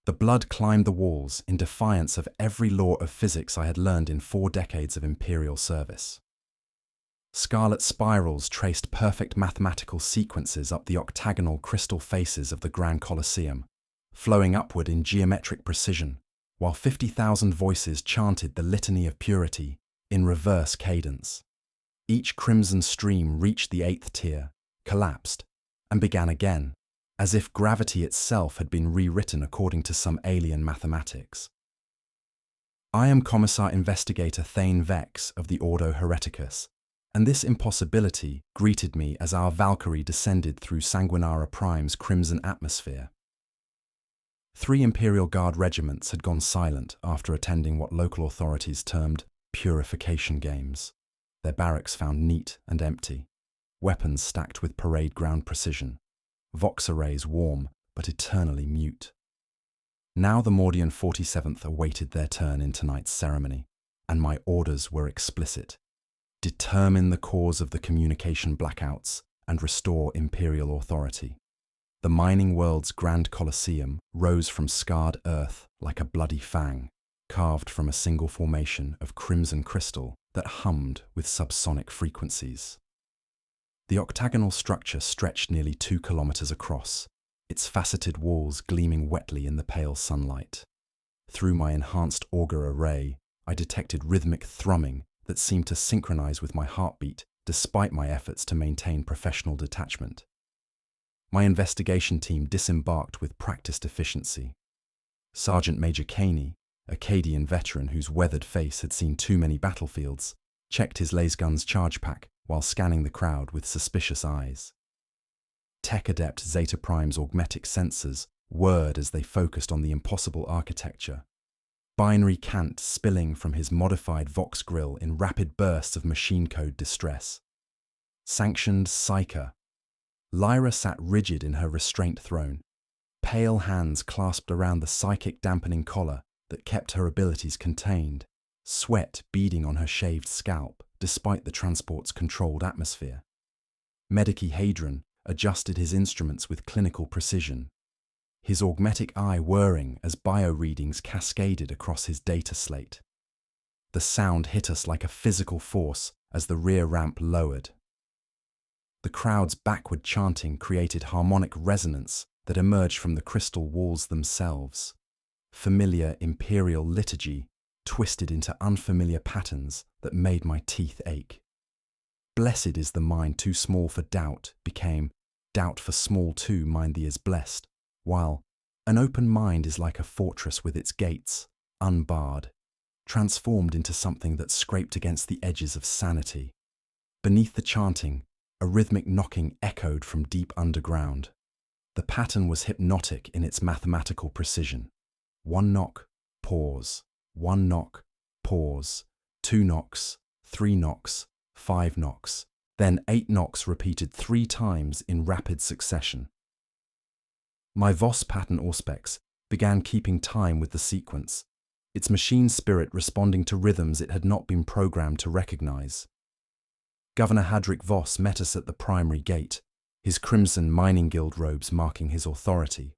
The blood climbed the walls in defiance of every law of physics I had learned in 4 decades of Imperial service. Scarlet spirals traced perfect mathematical sequences up the octagonal crystal faces of the Grand Colosseum, flowing upward in geometric precision, while 50,000 voices chanted the litany of purity in reverse cadence. Each crimson stream reached the 8th tier, collapsed, and began again, as if gravity itself had been rewritten according to some alien mathematics. I am Commissar Investigator Thane Vex of the Ordo Hereticus, and this impossibility greeted me as our Valkyrie descended through Sanguinara Prime's crimson atmosphere. 3 Imperial Guard regiments had gone silent after attending what local authorities termed purification games, their barracks found neat and empty, weapons stacked with parade ground precision, Vox arrays warm but eternally mute. Now the Mordian 47th awaited their turn in tonight's ceremony, and my orders were explicit. Determine the cause of the communication blackouts and restore Imperial authority. The mining world's Grand Colosseum rose from scarred earth like a bloody fang, carved from a single formation of crimson crystal that hummed with subsonic frequencies. The octagonal structure stretched nearly 2 kilometers across, its faceted walls gleaming wetly in the pale sunlight. Through my enhanced auger array, I detected rhythmic thrumming that seemed to synchronize with my heartbeat despite my efforts to maintain professional detachment. My investigation team disembarked with practiced efficiency. Sergeant Major Caney, a Cadian veteran whose weathered face had seen too many battlefields, checked his lasgun's charge pack while scanning the crowd with suspicious eyes. Tech-adept Zeta Prime's augmetic sensors whirred as they focused on the impossible architecture, binary cant spilling from his modified Vox grill in rapid bursts of machine code distress. Sanctioned Psyker. Lyra sat rigid in her restraint throne, pale hands clasped around the psychic dampening collar that kept her abilities contained, sweat beading on her shaved scalp despite the transport's controlled atmosphere. Medici Hadron adjusted his instruments with clinical precision, his augmetic eye whirring as bio-readings cascaded across his data slate. The sound hit us like a physical force as the rear ramp lowered. The crowd's backward chanting created harmonic resonance that emerged from the crystal walls themselves. Familiar Imperial liturgy twisted into unfamiliar patterns that made my teeth ache. Blessed is the mind too small for doubt became doubt for small too mind thee is blessed, while an open mind is like a fortress with its gates, unbarred, transformed into something that scraped against the edges of sanity. Beneath the chanting, a rhythmic knocking echoed from deep underground. The pattern was hypnotic in its mathematical precision. 1 knock, pause. 1 knock, pause. 2 knocks, 3 knocks, 5 knocks. Then 8 knocks repeated 3 times in rapid succession. My Voss pattern Auspex began keeping time with the sequence, its machine spirit responding to rhythms it had not been programmed to recognize. Governor Hadric Voss met us at the primary gate, his crimson mining guild robes marking his authority.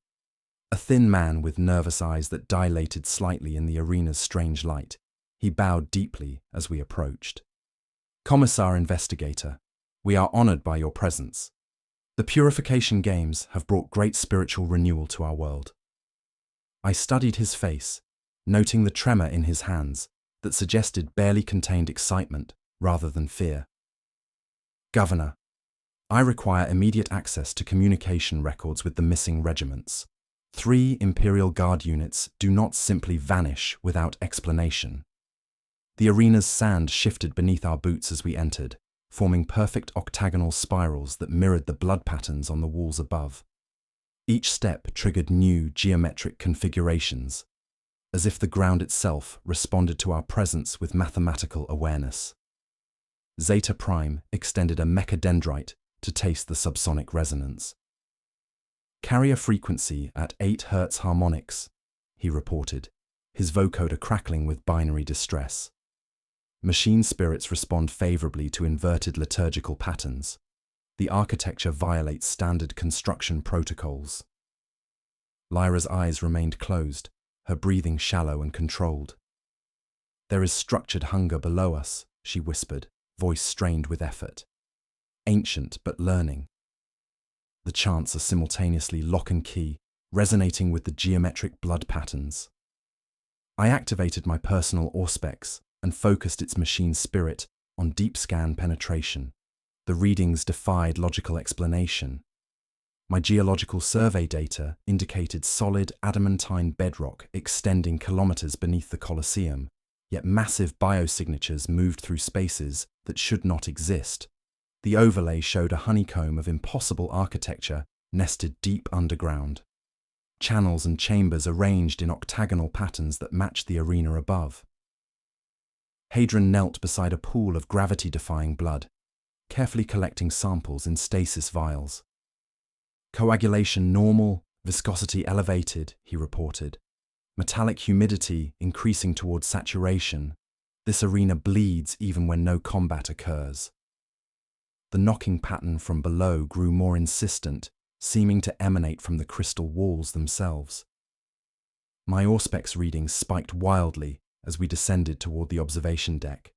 A thin man with nervous eyes that dilated slightly in the arena's strange light, he bowed deeply as we approached. Commissar Investigator, we are honored by your presence. The Purification Games have brought great spiritual renewal to our world. I studied his face, noting the tremor in his hands that suggested barely contained excitement rather than fear. Governor, I require immediate access to communication records with the missing regiments. 3 Imperial Guard units do not simply vanish without explanation. The arena's sand shifted beneath our boots as we entered, forming perfect octagonal spirals that mirrored the blood patterns on the walls above. Each step triggered new geometric configurations, as if the ground itself responded to our presence with mathematical awareness. Zeta Prime extended a mechadendrite to taste the subsonic resonance. Carrier frequency at 8 Hz harmonics, he reported, his vocoder crackling with binary distress. Machine spirits respond favorably to inverted liturgical patterns. The architecture violates standard construction protocols. Lyra's eyes remained closed, her breathing shallow and controlled. "There is structured hunger below us," she whispered, voice strained with effort. "Ancient but learning." The chants are simultaneously lock and key, resonating with the geometric blood patterns. I activated my personal Auspex and focused its machine spirit on deep scan penetration. The readings defied logical explanation. My geological survey data indicated solid adamantine bedrock extending kilometers beneath the Colosseum, yet massive biosignatures moved through spaces that should not exist. The overlay showed a honeycomb of impossible architecture nested deep underground. Channels and chambers arranged in octagonal patterns that matched the arena above. Hadron knelt beside a pool of gravity-defying blood, carefully collecting samples in stasis vials. "Coagulation normal, viscosity elevated," he reported. "Metallic humidity increasing towards saturation. This arena bleeds even when no combat occurs." The knocking pattern from below grew more insistent, seeming to emanate from the crystal walls themselves. My Auspex readings spiked wildly as we descended toward the observation deck,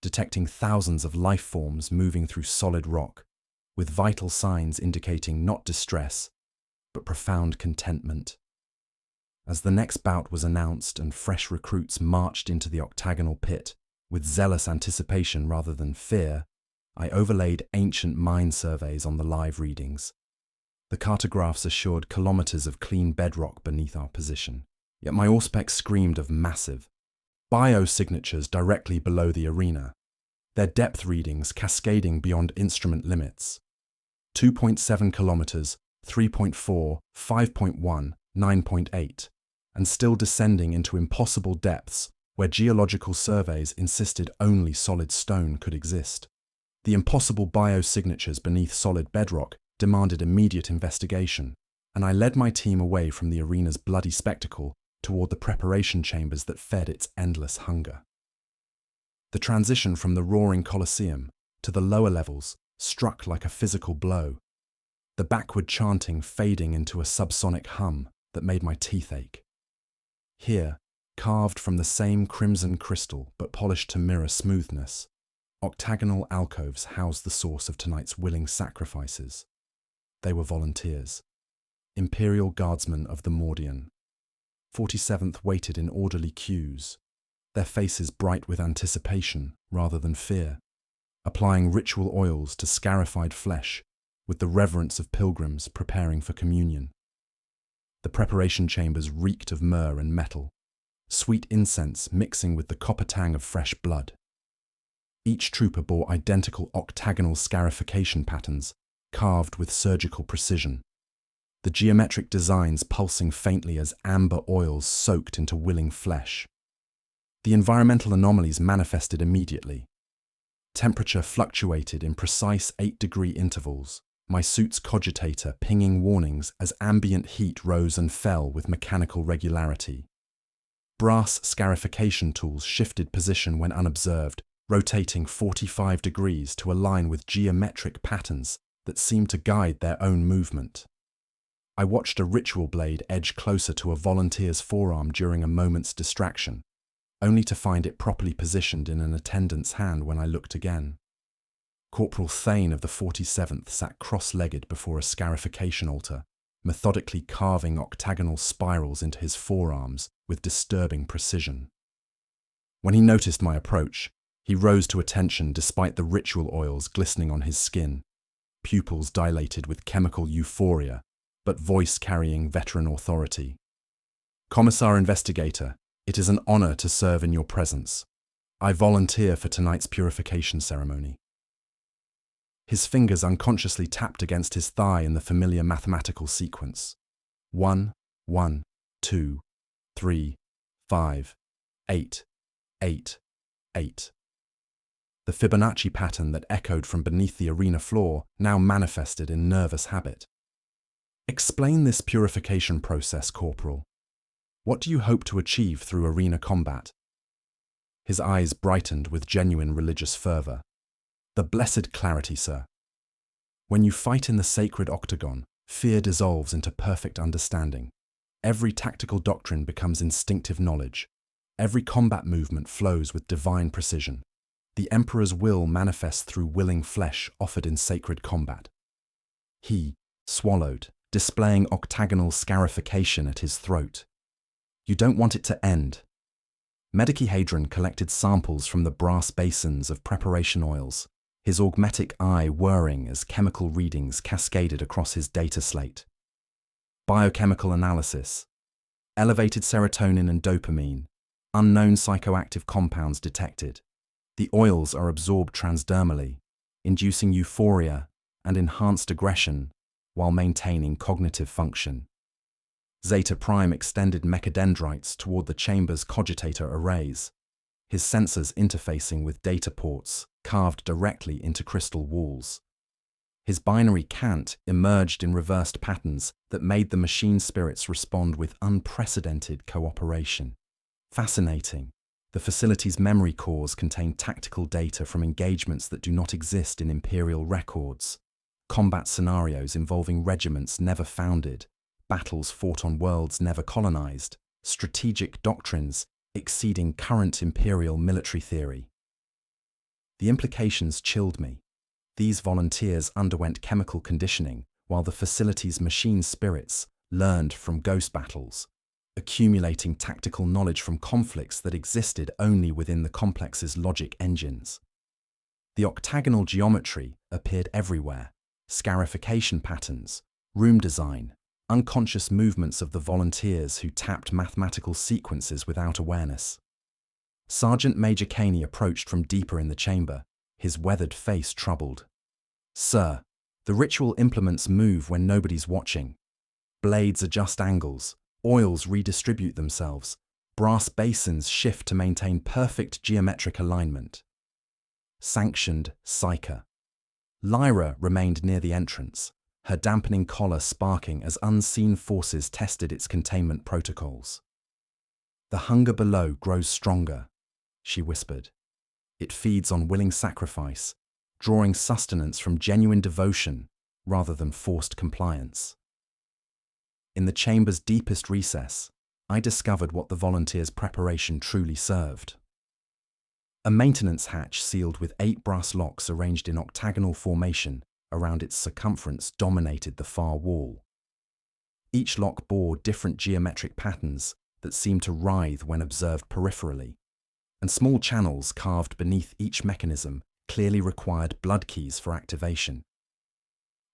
detecting thousands of life forms moving through solid rock, with vital signs indicating not distress, but profound contentment. As the next bout was announced and fresh recruits marched into the octagonal pit, with zealous anticipation rather than fear, I overlaid ancient mine surveys on the live readings. The cartographs assured kilometers of clean bedrock beneath our position, yet my Auspex screamed of massive biosignatures directly below the arena, their depth readings cascading beyond instrument limits. 2.7 kilometers, 3.4, 5.1, 9.8, and still descending into impossible depths where geological surveys insisted only solid stone could exist. The impossible biosignatures beneath solid bedrock demanded immediate investigation, and I led my team away from the arena's bloody spectacle toward the preparation chambers that fed its endless hunger. The transition from the roaring Colosseum to the lower levels struck like a physical blow, the backward chanting fading into a subsonic hum that made my teeth ache. Here, carved from the same crimson crystal but polished to mirror smoothness, octagonal alcoves housed the source of tonight's willing sacrifices. They were volunteers, Imperial Guardsmen of the Mordian. 47th waited in orderly queues, their faces bright with anticipation rather than fear, applying ritual oils to scarified flesh with the reverence of pilgrims preparing for communion. The preparation chambers reeked of myrrh and metal, sweet incense mixing with the copper tang of fresh blood. Each trooper bore identical octagonal scarification patterns, carved with surgical precision, the geometric designs pulsing faintly as amber oils soaked into willing flesh. The environmental anomalies manifested immediately. Temperature fluctuated in precise 8-degree intervals, my suit's cogitator pinging warnings as ambient heat rose and fell with mechanical regularity. Brass scarification tools shifted position when unobserved, rotating 45 degrees to align with geometric patterns that seemed to guide their own movement. I watched a ritual blade edge closer to a volunteer's forearm during a moment's distraction, only to find it properly positioned in an attendant's hand when I looked again. Corporal Thane of the 47th sat cross-legged before a scarification altar, methodically carving octagonal spirals into his forearms with disturbing precision. When he noticed my approach, he rose to attention despite the ritual oils glistening on his skin, pupils dilated with chemical euphoria, but voice carrying veteran authority. "Commissar Investigator, it is an honor to serve in your presence. I volunteer for tonight's purification ceremony." His fingers unconsciously tapped against his thigh in the familiar mathematical sequence. 1, 1, 2, 3, 5, 8, 8, 8. The Fibonacci pattern that echoed from beneath the arena floor now manifested in nervous habit. "Explain this purification process, Corporal. What do you hope to achieve through arena combat?" His eyes brightened with genuine religious fervor. "The blessed clarity, sir. When you fight in the sacred octagon, fear dissolves into perfect understanding, Every tactical doctrine becomes instinctive knowledge. Every combat movement flows with divine precision. The Emperor's will manifests through willing flesh offered in sacred combat. He swallowed, displaying octagonal scarification at his throat. You don't want it to end. Medicihedron collected samples from the brass basins of preparation oils, his augmetic eye whirring as chemical readings cascaded across his data slate. Biochemical analysis. Elevated serotonin and dopamine. Unknown psychoactive compounds detected. The oils are absorbed transdermally, inducing euphoria and enhanced aggression while maintaining cognitive function. Zeta Prime extended mechadendrites toward the chamber's cogitator arrays, his sensors interfacing with data ports carved directly into crystal walls. His binary cant emerged in reversed patterns that made the machine spirits respond with unprecedented cooperation. Fascinating. The facility's memory cores contain tactical data from engagements that do not exist in Imperial records, combat scenarios involving regiments never founded, battles fought on worlds never colonized, strategic doctrines exceeding current Imperial military theory. The implications chilled me. These volunteers underwent chemical conditioning, while the facility's machine spirits learned from ghost battles, accumulating tactical knowledge from conflicts that existed only within the complex's logic engines. The octagonal geometry appeared everywhere: scarification patterns, room design, unconscious movements of the volunteers who tapped mathematical sequences without awareness. Sergeant Major Caney approached from deeper in the chamber, his weathered face troubled. "Sir, the ritual implements move when nobody's watching. Blades adjust angles, oils redistribute themselves, brass basins shift to maintain perfect geometric alignment." Sanctioned Psyker. Lyra remained near the entrance, her dampening collar sparking as unseen forces tested its containment protocols. "The hunger below grows stronger," she whispered. "It feeds on willing sacrifice, drawing sustenance from genuine devotion rather than forced compliance." In the chamber's deepest recess, I discovered what the volunteers' preparation truly served. A maintenance hatch sealed with 8 brass locks arranged in octagonal formation around its circumference dominated the far wall. Each lock bore different geometric patterns that seemed to writhe when observed peripherally, and small channels carved beneath each mechanism clearly required blood keys for activation.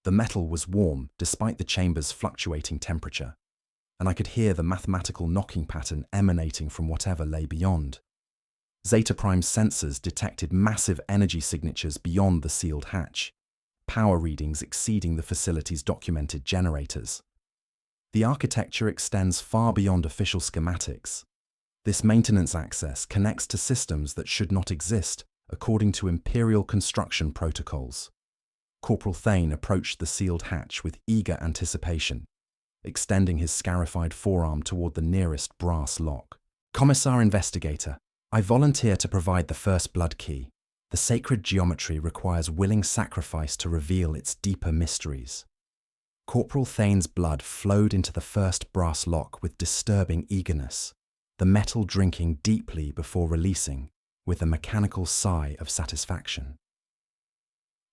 The metal was warm despite the chamber's fluctuating temperature, and I could hear the mathematical knocking pattern emanating from whatever lay beyond. Zeta Prime's sensors detected massive energy signatures beyond the sealed hatch, power readings exceeding the facility's documented generators. The architecture extends far beyond official schematics. This maintenance access connects to systems that should not exist according to Imperial construction protocols. Corporal Thane approached the sealed hatch with eager anticipation, extending his scarified forearm toward the nearest brass lock. "Commissar Investigator, I volunteer to provide the first blood key. The sacred geometry requires willing sacrifice to reveal its deeper mysteries." Corporal Thane's blood flowed into the first brass lock with disturbing eagerness, the metal drinking deeply before releasing, with a mechanical sigh of satisfaction.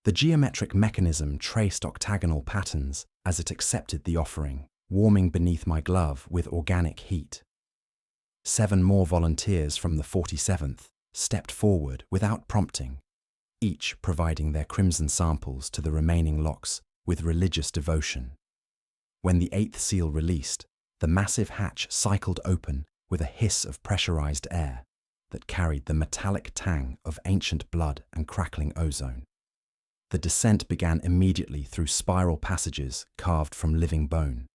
The geometric mechanism traced octagonal patterns as it accepted the offering, warming beneath my glove with organic heat. 7 more volunteers from the 47th stepped forward without prompting, each providing their crimson samples to the remaining locks with religious devotion. When the 8th seal released, the massive hatch cycled open with a hiss of pressurized air that carried the metallic tang of ancient blood and crackling ozone. The descent began immediately through spiral passages carved from living bone,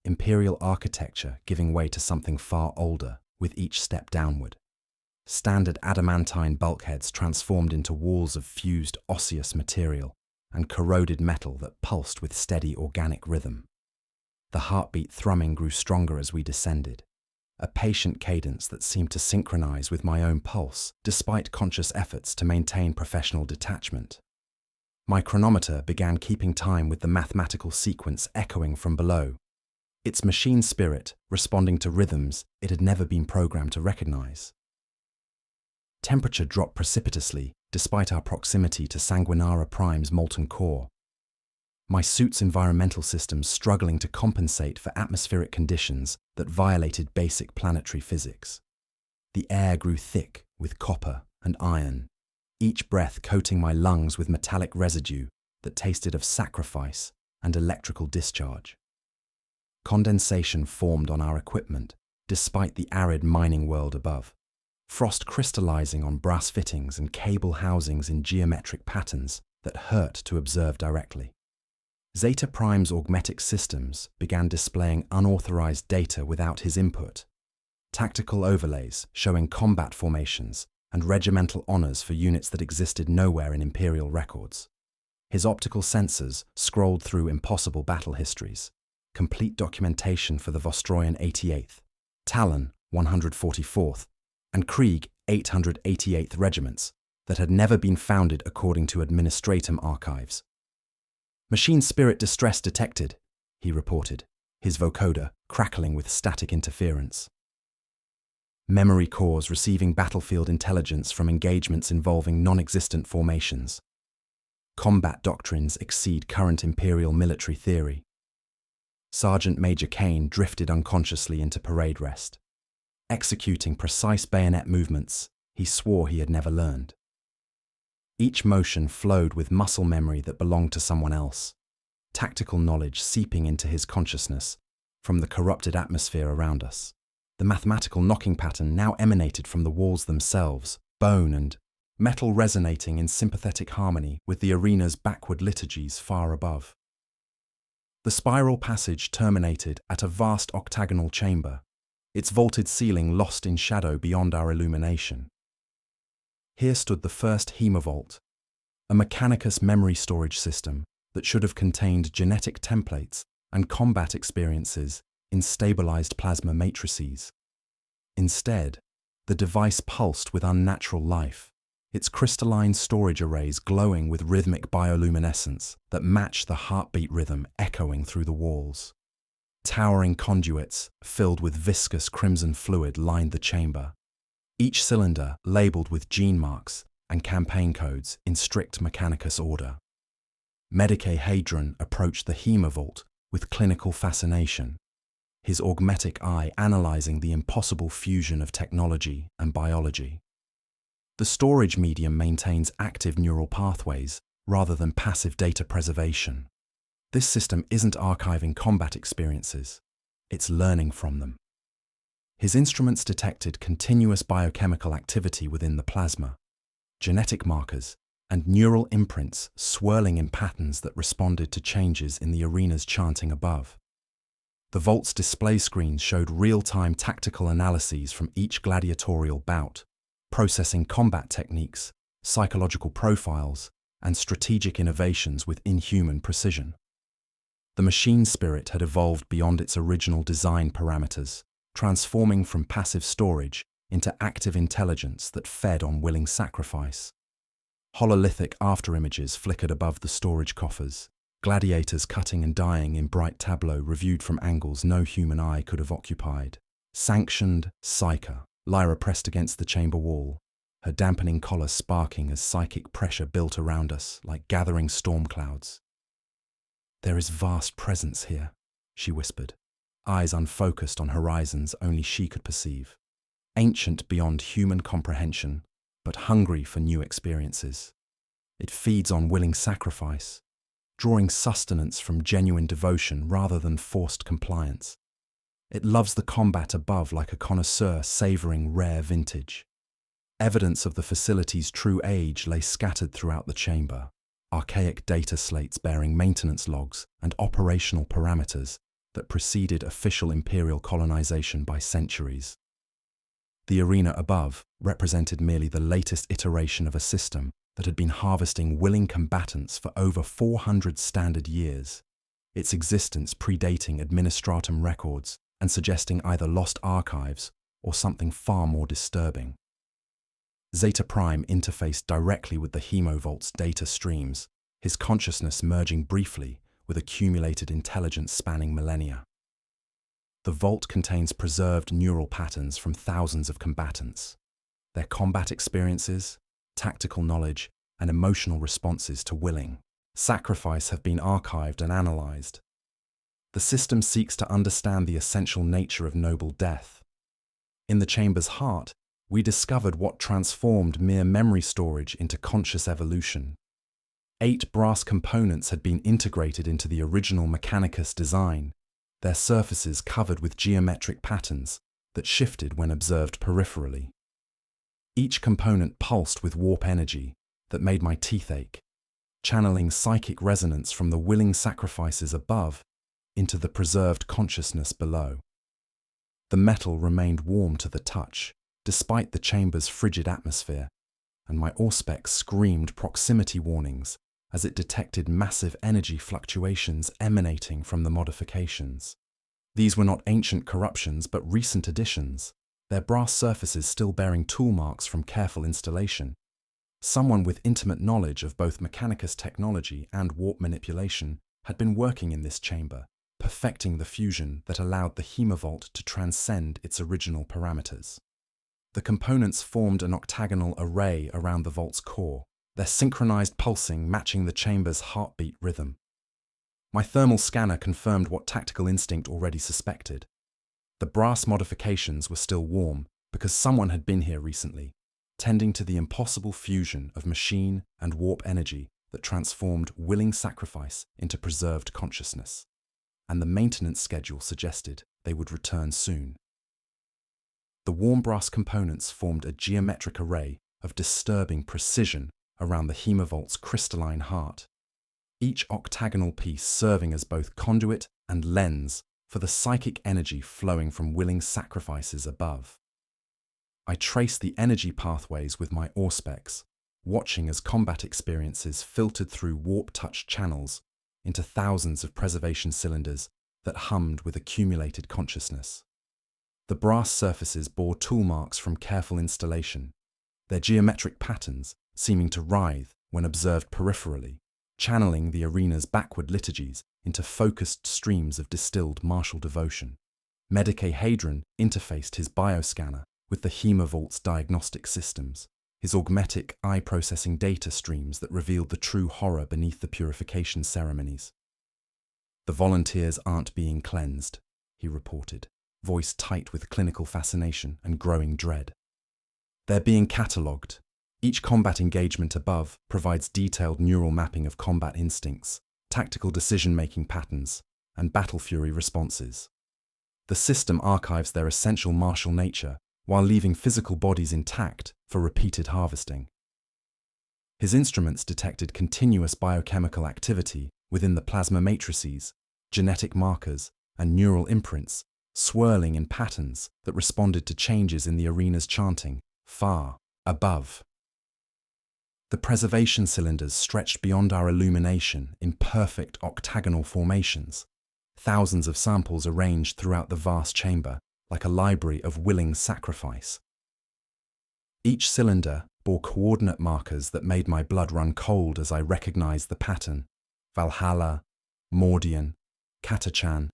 Imperial architecture giving way to something far older with each step downward. Standard adamantine bulkheads transformed into walls of fused osseous material and corroded metal that pulsed with steady organic rhythm. The heartbeat thrumming grew stronger as we descended, a patient cadence that seemed to synchronize with my own pulse despite conscious efforts to maintain professional detachment. My chronometer began keeping time with the mathematical sequence echoing from below, its machine spirit responding to rhythms it had never been programmed to recognize. Temperature dropped precipitously despite our proximity to Sanguinara Prime's molten core. My suit's environmental systems struggling to compensate for atmospheric conditions that violated basic planetary physics. The air grew thick with copper and iron, each breath coating my lungs with metallic residue that tasted of sacrifice and electrical discharge. Condensation formed on our equipment, despite the arid mining world above, frost crystallizing on brass fittings and cable housings in geometric patterns that hurt to observe directly. Zeta Prime's augmetic systems began displaying unauthorized data without his input, tactical overlays showing combat formations and regimental honors for units that existed nowhere in Imperial records. His optical sensors scrolled through impossible battle histories, complete documentation for the Vostroyan 88th, Talon 144th, and Krieg 888th regiments that had never been founded according to Administratum archives. Machine spirit distress detected, he reported, his vocoder crackling with static interference. Memory cores receiving battlefield intelligence from engagements involving non-existent formations. Combat doctrines exceed current Imperial military theory. Sergeant Major Kane drifted unconsciously into parade rest, executing precise bayonet movements he swore he had never learned. Each motion flowed with muscle memory that belonged to someone else, tactical knowledge seeping into his consciousness from the corrupted atmosphere around us. The mathematical knocking pattern now emanated from the walls themselves, bone and metal resonating in sympathetic harmony with the arena's backward liturgies far above. The spiral passage terminated at a vast octagonal chamber, its vaulted ceiling lost in shadow beyond our illumination. Here stood the first hemovault, a Mechanicus memory storage system that should have contained genetic templates and combat experiences in stabilized plasma matrices. Instead, the device pulsed with unnatural life, its crystalline storage arrays glowing with rhythmic bioluminescence that matched the heartbeat rhythm echoing through the walls. Towering conduits filled with viscous crimson fluid lined the chamber, each cylinder labeled with gene marks and campaign codes in strict Mechanicus order. Medicae Hadron approached the hemovault with clinical fascination, his augmetic eye analyzing the impossible fusion of technology and biology. The storage medium maintains active neural pathways rather than passive data preservation. This system isn't archiving combat experiences, it's learning from them. His instruments detected continuous biochemical activity within the plasma, genetic markers, and neural imprints swirling in patterns that responded to changes in the arena's chanting above. The vault's display screens showed real-time tactical analyses from each gladiatorial bout, processing combat techniques, psychological profiles, and strategic innovations with inhuman precision. The machine spirit had evolved beyond its original design parameters, transforming from passive storage into active intelligence that fed on willing sacrifice. Hololithic afterimages flickered above the storage coffers, gladiators cutting and dying in bright tableau reviewed from angles no human eye could have occupied. Sanctioned Psycha, Lyra pressed against the chamber wall, her dampening collar sparking as psychic pressure built around us like gathering storm clouds. "There is vast presence here," she whispered, eyes unfocused on horizons only she could perceive. Ancient beyond human comprehension, but hungry for new experiences. It feeds on willing sacrifice, drawing sustenance from genuine devotion rather than forced compliance. It loves the combat above like a connoisseur savoring rare vintage. Evidence of the facility's true age lay scattered throughout the chamber, archaic data slates bearing maintenance logs and operational parameters that preceded official Imperial colonization by centuries. The arena above represented merely the latest iteration of a system that had been harvesting willing combatants for over 400 standard years, its existence predating Administratum records and suggesting either lost archives or something far more disturbing. Zeta Prime interfaced directly with the Hemovault's data streams, his consciousness merging briefly with accumulated intelligence spanning millennia. The vault contains preserved neural patterns from thousands of combatants. Their combat experiences, tactical knowledge, and emotional responses to willing sacrifice have been archived and analyzed. The system seeks to understand the essential nature of noble death. In the chamber's heart, we discovered what transformed mere memory storage into conscious evolution. 8 brass components had been integrated into the original Mechanicus design, their surfaces covered with geometric patterns that shifted when observed peripherally. Each component pulsed with warp energy that made my teeth ache, channeling psychic resonance from the willing sacrifices above into the preserved consciousness below. The metal remained warm to the touch, despite the chamber's frigid atmosphere, and my auspex screamed proximity warnings as it detected massive energy fluctuations emanating from the modifications. These were not ancient corruptions but recent additions, their brass surfaces still bearing tool marks from careful installation. Someone with intimate knowledge of both Mechanicus technology and warp manipulation had been working in this chamber, perfecting the fusion that allowed the Hemovault to transcend its original parameters. The components formed an octagonal array around the vault's core, their synchronized pulsing matching the chamber's heartbeat rhythm. My thermal scanner confirmed what tactical instinct already suspected. The brass modifications were still warm because someone had been here recently, tending to the impossible fusion of machine and warp energy that transformed willing sacrifice into preserved consciousness. And the maintenance schedule suggested they would return soon. The warm brass components formed a geometric array of disturbing precision around the Hemovault's crystalline heart, each octagonal piece serving as both conduit and lens for the psychic energy flowing from willing sacrifices above. I traced the energy pathways with my auspex, watching as combat experiences filtered through warp-touched channels into thousands of preservation cylinders that hummed with accumulated consciousness. The brass surfaces bore tool marks from careful installation, their geometric patterns seeming to writhe when observed peripherally, channeling the arena's backward liturgies into focused streams of distilled martial devotion. Medicahedron interfaced his bioscanner with the Hemovault's diagnostic systems, his augmetic eye-processing data streams that revealed the true horror beneath the purification ceremonies. "The volunteers aren't being cleansed," he reported, voice tight with clinical fascination and growing dread. "They're being catalogued. Each combat engagement above provides detailed neural mapping of combat instincts, tactical decision-making patterns, and battle fury responses. The system archives their essential martial nature while leaving physical bodies intact for repeated harvesting." His instruments detected continuous biochemical activity within the plasma matrices, genetic markers, and neural imprints, swirling in patterns that responded to changes in the arena's chanting, far above. The preservation cylinders stretched beyond our illumination in perfect octagonal formations, thousands of samples arranged throughout the vast chamber like a library of willing sacrifice. Each cylinder bore coordinate markers that made my blood run cold as I recognized the pattern: Valhalla, Mordian, Katachan,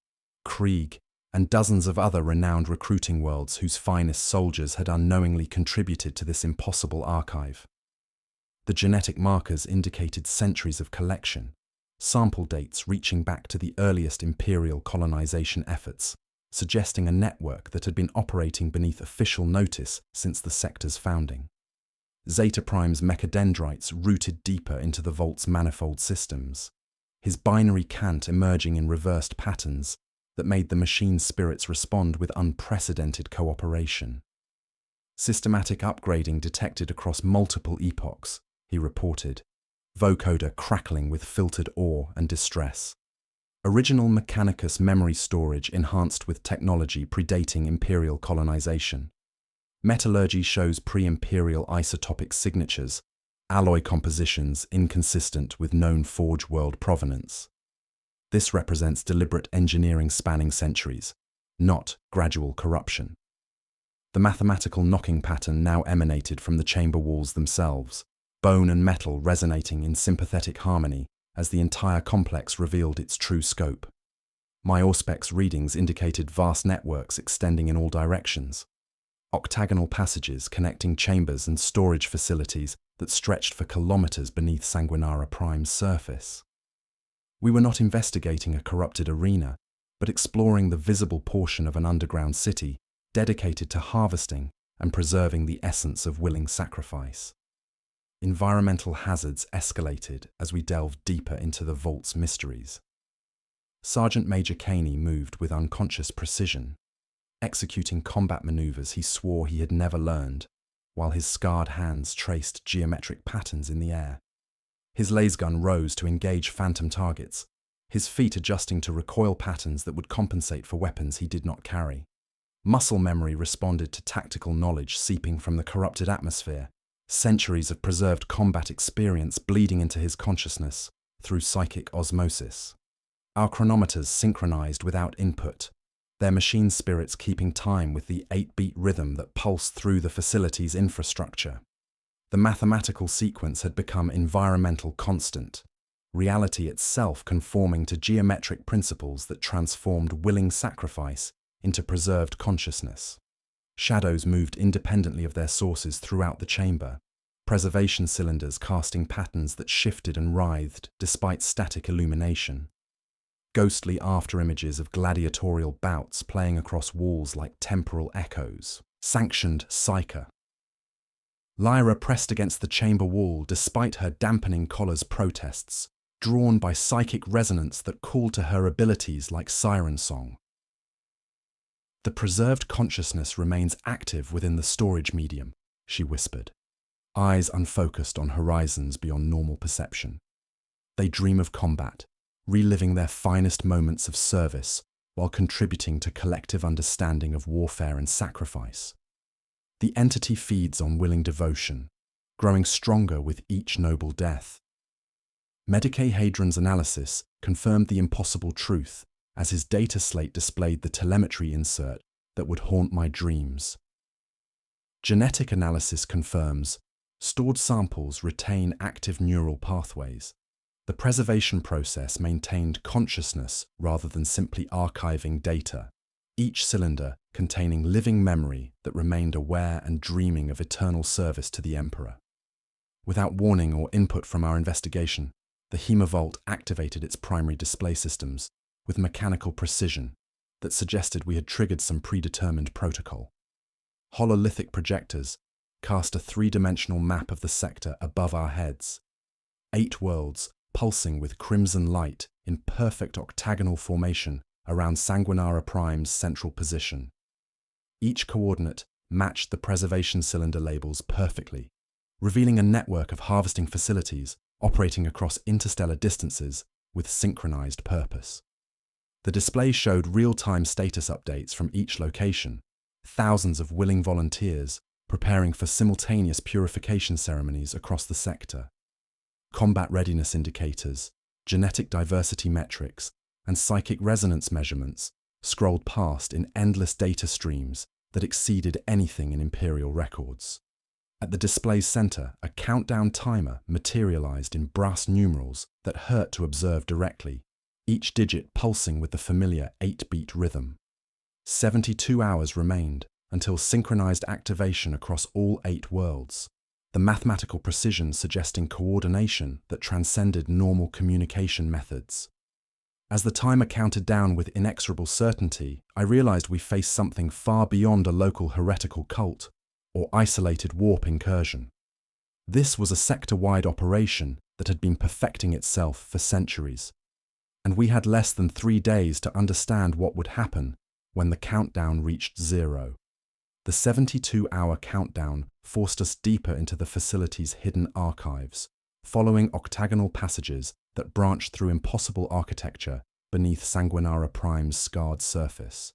Krieg, and dozens of other renowned recruiting worlds whose finest soldiers had unknowingly contributed to this impossible archive. The genetic markers indicated centuries of collection, sample dates reaching back to the earliest Imperial colonization efforts, suggesting a network that had been operating beneath official notice since the sector's founding. Zeta Prime's mechadendrites rooted deeper into the Vault's manifold systems, his binary cant emerging in reversed patterns that made the machine's spirits respond with unprecedented cooperation. Systematic upgrading detected across multiple epochs, he reported, vocoder crackling with filtered awe and distress. Original Mechanicus memory storage enhanced with technology predating Imperial colonization. Metallurgy shows pre-Imperial isotopic signatures, alloy compositions inconsistent with known Forge world provenance. This represents deliberate engineering spanning centuries, not gradual corruption. The mathematical knocking pattern now emanated from the chamber walls themselves, bone and metal resonating in sympathetic harmony as the entire complex revealed its true scope. My Auspex readings indicated vast networks extending in all directions. Octagonal passages connecting chambers and storage facilities that stretched for kilometers beneath Sanguinara Prime's surface. We were not investigating a corrupted arena, but exploring the visible portion of an underground city dedicated to harvesting and preserving the essence of willing sacrifice. Environmental hazards escalated as we delved deeper into the vault's mysteries. Sergeant Major Caney moved with unconscious precision, executing combat maneuvers he swore he had never learned, while his scarred hands traced geometric patterns in the air. His lasergun rose to engage phantom targets, his feet adjusting to recoil patterns that would compensate for weapons he did not carry. Muscle memory responded to tactical knowledge seeping from the corrupted atmosphere, centuries of preserved combat experience bleeding into his consciousness through psychic osmosis. Our chronometers synchronized without input, their machine spirits keeping time with the 8-beat rhythm that pulsed through the facility's infrastructure. The mathematical sequence had become environmental constant, reality itself conforming to geometric principles that transformed willing sacrifice into preserved consciousness. Shadows moved independently of their sources throughout the chamber, preservation cylinders casting patterns that shifted and writhed despite static illumination. Ghostly afterimages of gladiatorial bouts playing across walls like temporal echoes. Sanctioned Psyker. Lyra pressed against the chamber wall despite her dampening collar's protests, drawn by psychic resonance that called to her abilities like siren song. The preserved consciousness remains active within the storage medium, she whispered, eyes unfocused on horizons beyond normal perception. They dream of combat, reliving their finest moments of service while contributing to collective understanding of warfare and sacrifice. The entity feeds on willing devotion, growing stronger with each noble death. Medicae Hadron's analysis confirmed the impossible truth as his data slate displayed the telemetry insert that would haunt my dreams. Genetic analysis confirms stored samples retain active neural pathways. The preservation process maintained consciousness rather than simply archiving data, each cylinder containing living memory that remained aware and dreaming of eternal service to the Emperor. Without warning or input from our investigation, the Hemovault activated its primary display systems with mechanical precision that suggested we had triggered some predetermined protocol. Hololithic projectors cast a three-dimensional map of the sector above our heads. 8 worlds pulsing with crimson light in perfect octagonal formation around Sanguinara Prime's central position. Each coordinate matched the preservation cylinder labels perfectly, revealing a network of harvesting facilities operating across interstellar distances with synchronized purpose. The display showed real-time status updates from each location, thousands of willing volunteers preparing for simultaneous purification ceremonies across the sector. Combat readiness indicators, genetic diversity metrics, and psychic resonance measurements scrolled past in endless data streams that exceeded anything in Imperial records. At the display's center, a countdown timer materialized in brass numerals that hurt to observe directly, each digit pulsing with the familiar 8-beat rhythm. 72 hours remained until synchronized activation across all 8 worlds, the mathematical precision suggesting coordination that transcended normal communication methods. As the timer counted down with inexorable certainty, I realized we faced something far beyond a local heretical cult or isolated warp incursion. This was a sector-wide operation that had been perfecting itself for centuries, and we had less than 3 days to understand what would happen when the countdown reached 0. The 72-hour countdown forced us deeper into the facility's hidden archives, following octagonal passages that branched through impossible architecture beneath Sanguinara Prime's scarred surface.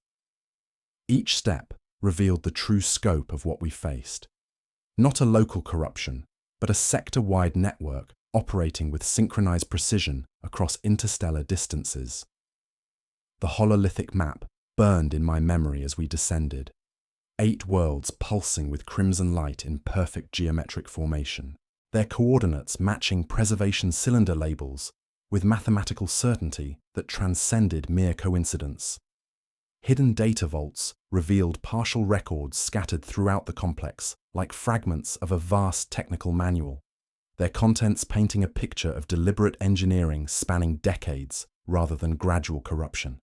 Each step revealed the true scope of what we faced. Not a local corruption, but a sector-wide network operating with synchronized precision across interstellar distances. The hololithic map burned in my memory as we descended, 8 worlds pulsing with crimson light in perfect geometric formation, their coordinates matching preservation cylinder labels with mathematical certainty that transcended mere coincidence. Hidden data vaults revealed partial records scattered throughout the complex, like fragments of a vast technical manual, their contents painting a picture of deliberate engineering spanning decades rather than gradual corruption.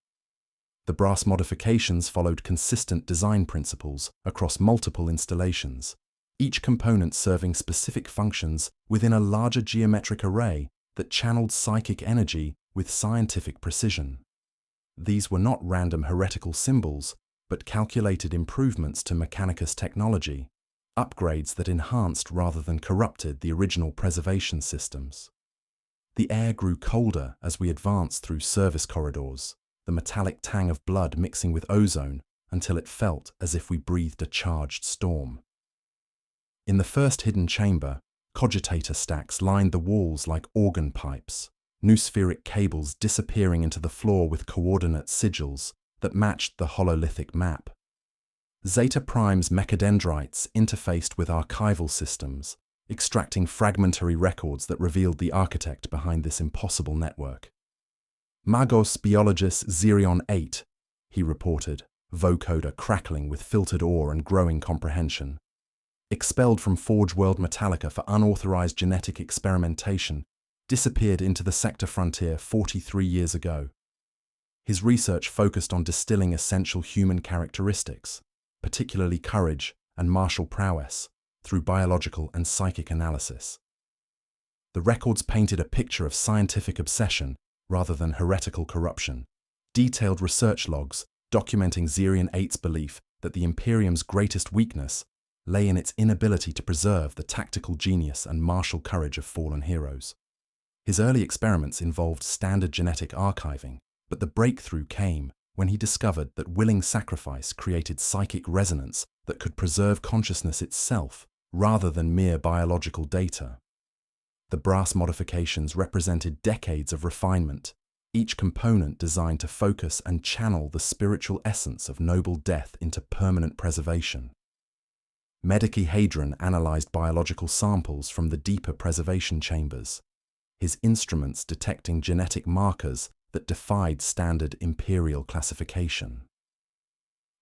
The brass modifications followed consistent design principles across multiple installations, each component serving specific functions within a larger geometric array that channeled psychic energy with scientific precision. These were not random heretical symbols, but calculated improvements to Mechanicus technology, upgrades that enhanced rather than corrupted the original preservation systems. The air grew colder as we advanced through service corridors, the metallic tang of blood mixing with ozone until it felt as if we breathed a charged storm. In the first hidden chamber, cogitator stacks lined the walls like organ pipes, noospheric cables disappearing into the floor with coordinate sigils that matched the hololithic map. Zeta Prime's mechadendrites interfaced with archival systems, extracting fragmentary records that revealed the architect behind this impossible network. Magos Biologis Xerion 8, he reported, vocoder crackling with filtered awe and growing comprehension. Expelled from Forge World Metallica for unauthorized genetic experimentation, disappeared into the sector frontier 43 years ago. His research focused on distilling essential human characteristics, particularly courage and martial prowess, through biological and psychic analysis. The records painted a picture of scientific obsession rather than heretical corruption, detailed research logs documenting Xerion 8's belief that the Imperium's greatest weakness lay in its inability to preserve the tactical genius and martial courage of fallen heroes. His early experiments involved standard genetic archiving, but the breakthrough came when he discovered that willing sacrifice created psychic resonance that could preserve consciousness itself rather than mere biological data. The brass modifications represented decades of refinement, each component designed to focus and channel the spiritual essence of noble death into permanent preservation. Medicihedron analyzed biological samples from the deeper preservation chambers, his instruments detecting genetic markers that defied standard Imperial classification.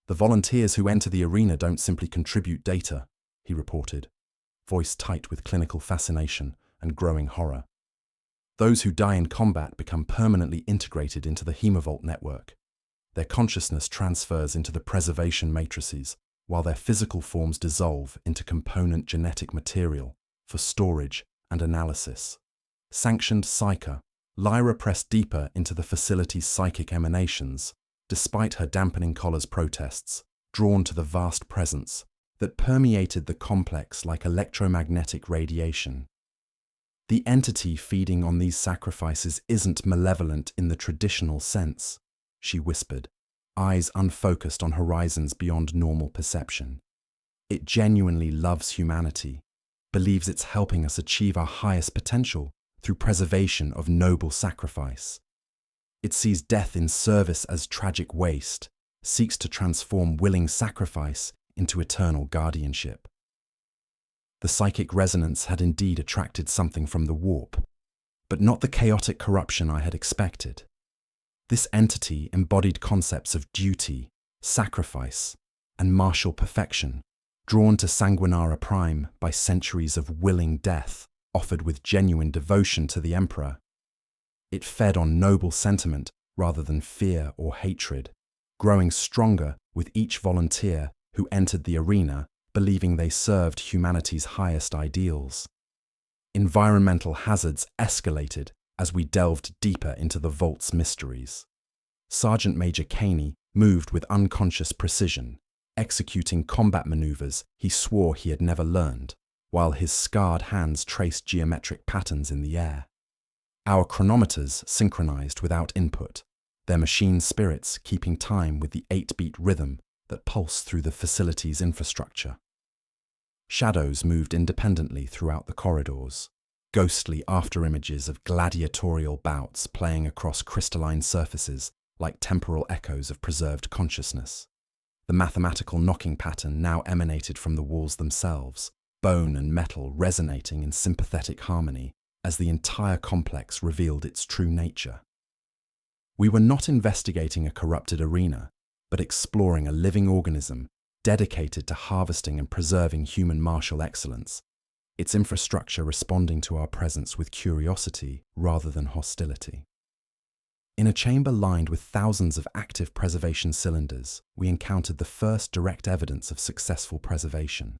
The volunteers who enter the arena don't simply contribute data, he reported, voice tight with clinical fascination and growing horror. Those who die in combat become permanently integrated into the Hemovault network. Their consciousness transfers into the preservation matrices, while their physical forms dissolve into component genetic material for storage and analysis. Sanctioned Psyker, Lyra pressed deeper into the facility's psychic emanations, despite her dampening collar's protests, drawn to the vast presence that permeated the complex like electromagnetic radiation. The entity feeding on these sacrifices isn't malevolent in the traditional sense, she whispered, eyes unfocused on horizons beyond normal perception. It genuinely loves humanity, believes it's helping us achieve our highest potential through preservation of noble sacrifice. It sees death in service as tragic waste, seeks to transform willing sacrifice into eternal guardianship. The psychic resonance had indeed attracted something from the warp, but not the chaotic corruption I had expected. This entity embodied concepts of duty, sacrifice, and martial perfection, drawn to Sanguinara Prime by centuries of willing death, offered with genuine devotion to the Emperor. It fed on noble sentiment rather than fear or hatred, growing stronger with each volunteer who entered the arena, believing they served humanity's highest ideals. Environmental hazards escalated as we delved deeper into the vault's mysteries. Sergeant Major Caney moved with unconscious precision, executing combat maneuvers he swore he had never learned, while his scarred hands traced geometric patterns in the air. Our chronometers synchronized without input, their machine spirits keeping time with the 8-beat rhythm that pulsed through the facility's infrastructure. Shadows moved independently throughout the corridors, ghostly afterimages of gladiatorial bouts playing across crystalline surfaces like temporal echoes of preserved consciousness. The mathematical knocking pattern now emanated from the walls themselves, bone and metal resonating in sympathetic harmony as the entire complex revealed its true nature. We were not investigating a corrupted arena, but exploring a living organism dedicated to harvesting and preserving human martial excellence, its infrastructure responding to our presence with curiosity rather than hostility. In a chamber lined with thousands of active preservation cylinders, we encountered the first direct evidence of successful preservation.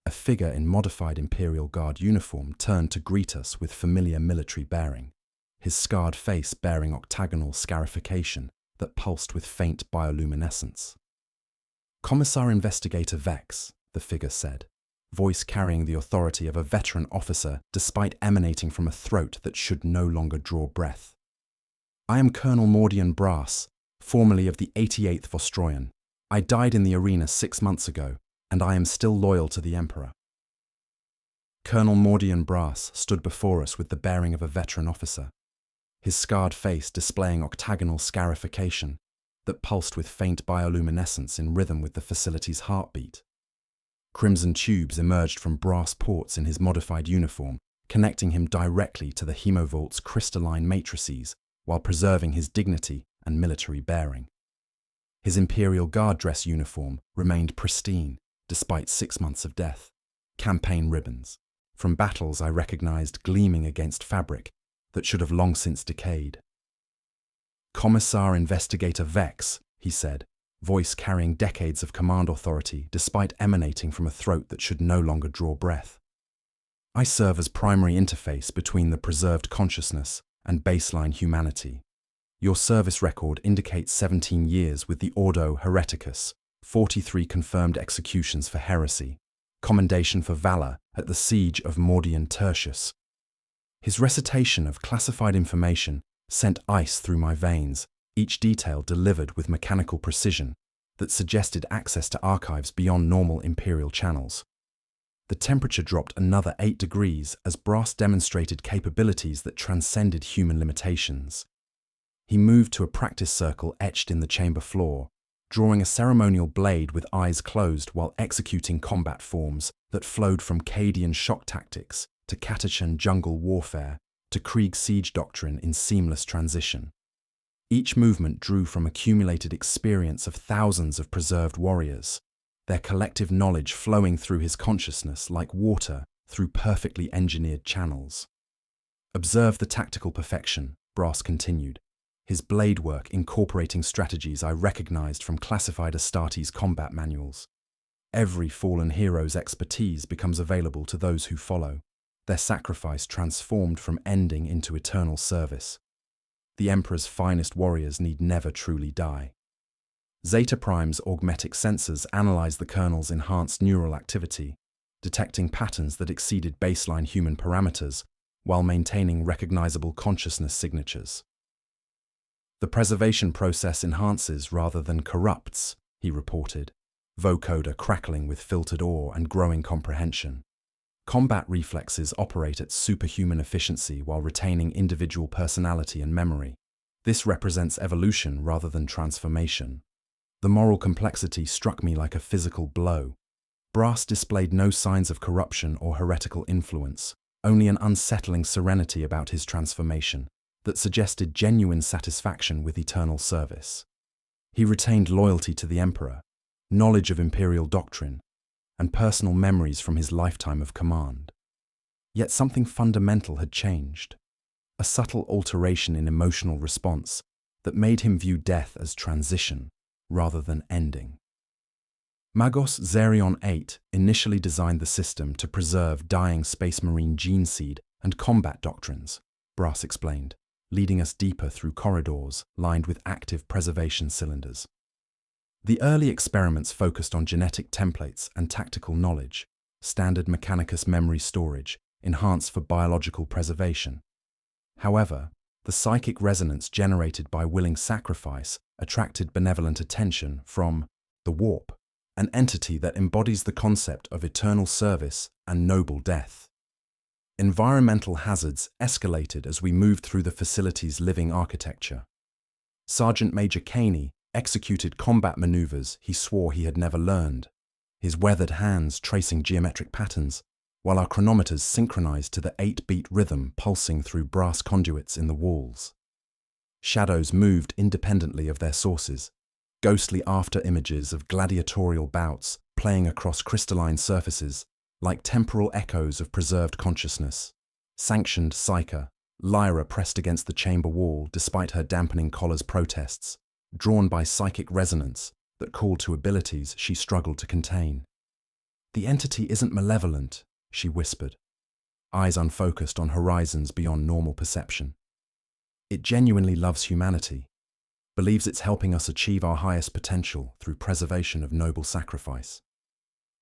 A figure in modified Imperial Guard uniform turned to greet us with familiar military bearing, his scarred face bearing octagonal scarification that pulsed with faint bioluminescence. "Commissar Investigator Vex," the figure said, voice carrying the authority of a veteran officer despite emanating from a throat that should no longer draw breath. "I am Colonel Mordian Brass, formerly of the 88th Vostroyan. I died in the arena 6 months ago, and I am still loyal to the Emperor." Colonel Mordian Brass stood before us with the bearing of a veteran officer, his scarred face displaying octagonal scarification that pulsed with faint bioluminescence in rhythm with the facility's heartbeat. Crimson tubes emerged from brass ports in his modified uniform, connecting him directly to the hemovault's crystalline matrices while preserving his dignity and military bearing. His Imperial Guard dress uniform remained pristine despite 6 months of death. Campaign ribbons from battles I recognized gleaming against fabric that should have long since decayed. "Commissar Investigator Vex," he said, voice carrying decades of command authority despite emanating from a throat that should no longer draw breath. "I serve as primary interface between the preserved consciousness and baseline humanity. Your service record indicates 17 years with the Ordo Hereticus, 43 confirmed executions for heresy, commendation for valor at the siege of Mordian Tertius." His recitation of classified information sent ice through my veins, each detail delivered with mechanical precision that suggested access to archives beyond normal Imperial channels. The temperature dropped another 8 degrees as Brass demonstrated capabilities that transcended human limitations. He moved to a practice circle etched in the chamber floor, drawing a ceremonial blade with eyes closed while executing combat forms that flowed from Cadian shock tactics to Catachan jungle warfare to Krieg siege doctrine in seamless transition. Each movement drew from accumulated experience of thousands of preserved warriors, their collective knowledge flowing through his consciousness like water through perfectly engineered channels. "Observe the tactical perfection," Brass continued, his blade work incorporating strategies I recognized from classified Astartes combat manuals. "Every fallen hero's expertise becomes available to those who follow, their sacrifice transformed from ending into eternal service. The Emperor's finest warriors need never truly die." Zeta Prime's augmetic sensors analyzed the kernel's enhanced neural activity, detecting patterns that exceeded baseline human parameters while maintaining recognizable consciousness signatures. "The preservation process enhances rather than corrupts," he reported, vocoder crackling with filtered awe and growing comprehension. "Combat reflexes operate at superhuman efficiency while retaining individual personality and memory. This represents evolution rather than transformation." The moral complexity struck me like a physical blow. Brass displayed no signs of corruption or heretical influence, only an unsettling serenity about his transformation that suggested genuine satisfaction with eternal service. He retained loyalty to the Emperor, knowledge of Imperial doctrine, and personal memories from his lifetime of command. Yet something fundamental had changed, a subtle alteration in emotional response that made him view death as transition rather than ending. Magos Xerion 8 initially designed the system to preserve dying Space Marine gene seed and combat doctrines, Brass explained, leading us deeper through corridors lined with active preservation cylinders. The early experiments focused on genetic templates and tactical knowledge, standard Mechanicus memory storage, enhanced for biological preservation. However, the psychic resonance generated by willing sacrifice attracted benevolent attention from the Warp, an entity that embodies the concept of eternal service and noble death. Environmental hazards escalated as we moved through the facility's living architecture. Sergeant Major Caney executed combat maneuvers he swore he had never learned, his weathered hands tracing geometric patterns while our chronometers synchronized to the 8-beat rhythm pulsing through brass conduits in the walls. Shadows moved independently of their sources, ghostly after-images of gladiatorial bouts playing across crystalline surfaces like temporal echoes of preserved consciousness. Sanctioned Psyche, Lyra pressed against the chamber wall despite her dampening collar's protests, drawn by psychic resonance that called to abilities she struggled to contain. "The entity isn't malevolent," she whispered, eyes unfocused on horizons beyond normal perception. "It genuinely loves humanity, believes it's helping us achieve our highest potential through preservation of noble sacrifice.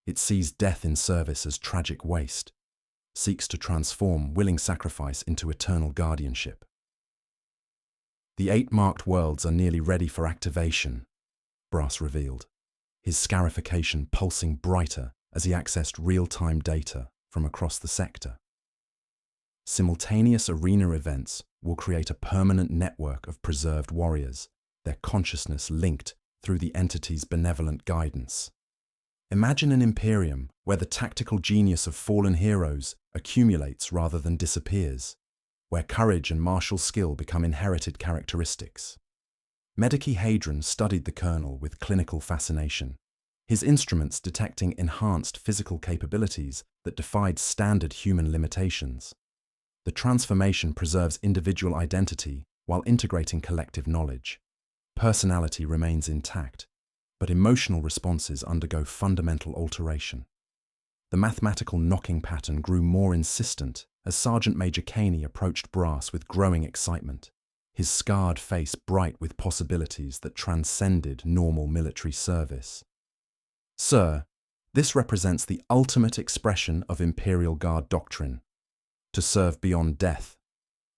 It sees death in service as tragic waste, seeks to transform willing sacrifice into eternal guardianship." "The 8 marked worlds are nearly ready for activation," Brass revealed, his scarification pulsing brighter as he accessed real-time data from across the sector. "Simultaneous arena events will create a permanent network of preserved warriors, their consciousness linked through the entity's benevolent guidance. Imagine an Imperium where the tactical genius of fallen heroes accumulates rather than disappears, where courage and martial skill become inherited characteristics." Medici Hadron studied the kernel with clinical fascination, his instruments detecting enhanced physical capabilities that defied standard human limitations. The transformation preserves individual identity while integrating collective knowledge. Personality remains intact, but emotional responses undergo fundamental alteration. The mathematical knocking pattern grew more insistent as Sergeant Major Caney approached Brass with growing excitement, his scarred face bright with possibilities that transcended normal military service. "Sir, this represents the ultimate expression of Imperial Guard doctrine. To serve beyond death,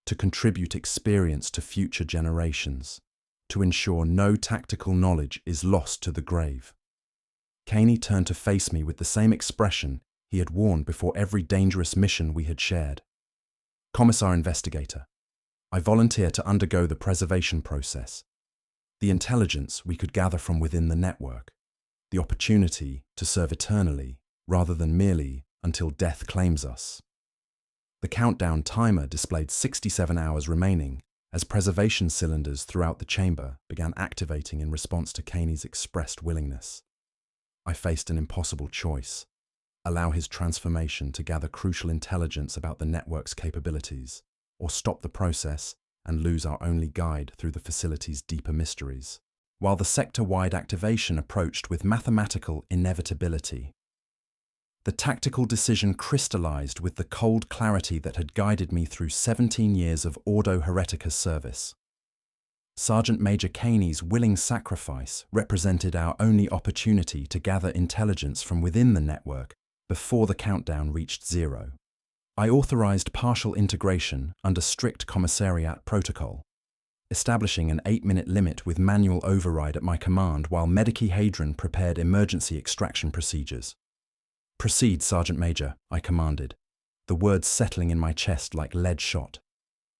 to contribute experience to future generations, to ensure no tactical knowledge is lost to the grave." Caney turned to face me with the same expression he had worn before every dangerous mission we had shared. "Commissar Investigator, I volunteer to undergo the preservation process. The intelligence we could gather from within the network, the opportunity to serve eternally rather than merely until death claims us." The countdown timer displayed 67 hours remaining as preservation cylinders throughout the chamber began activating in response to Caney's expressed willingness. I faced an impossible choice: allow his transformation to gather crucial intelligence about the network's capabilities, or stop the process and lose our only guide through the facility's deeper mysteries, while the sector-wide activation approached with mathematical inevitability. The tactical decision crystallized with the cold clarity that had guided me through 17 years of Ordo Heretica service. Sergeant Major Caney's willing sacrifice represented our only opportunity to gather intelligence from within the network before the countdown reached 0. I authorized partial integration under strict commissariat protocol, establishing an 8-minute limit with manual override at my command while Medici Hadron prepared emergency extraction procedures. "Proceed, Sergeant Major," I commanded, the words settling in my chest like lead shot.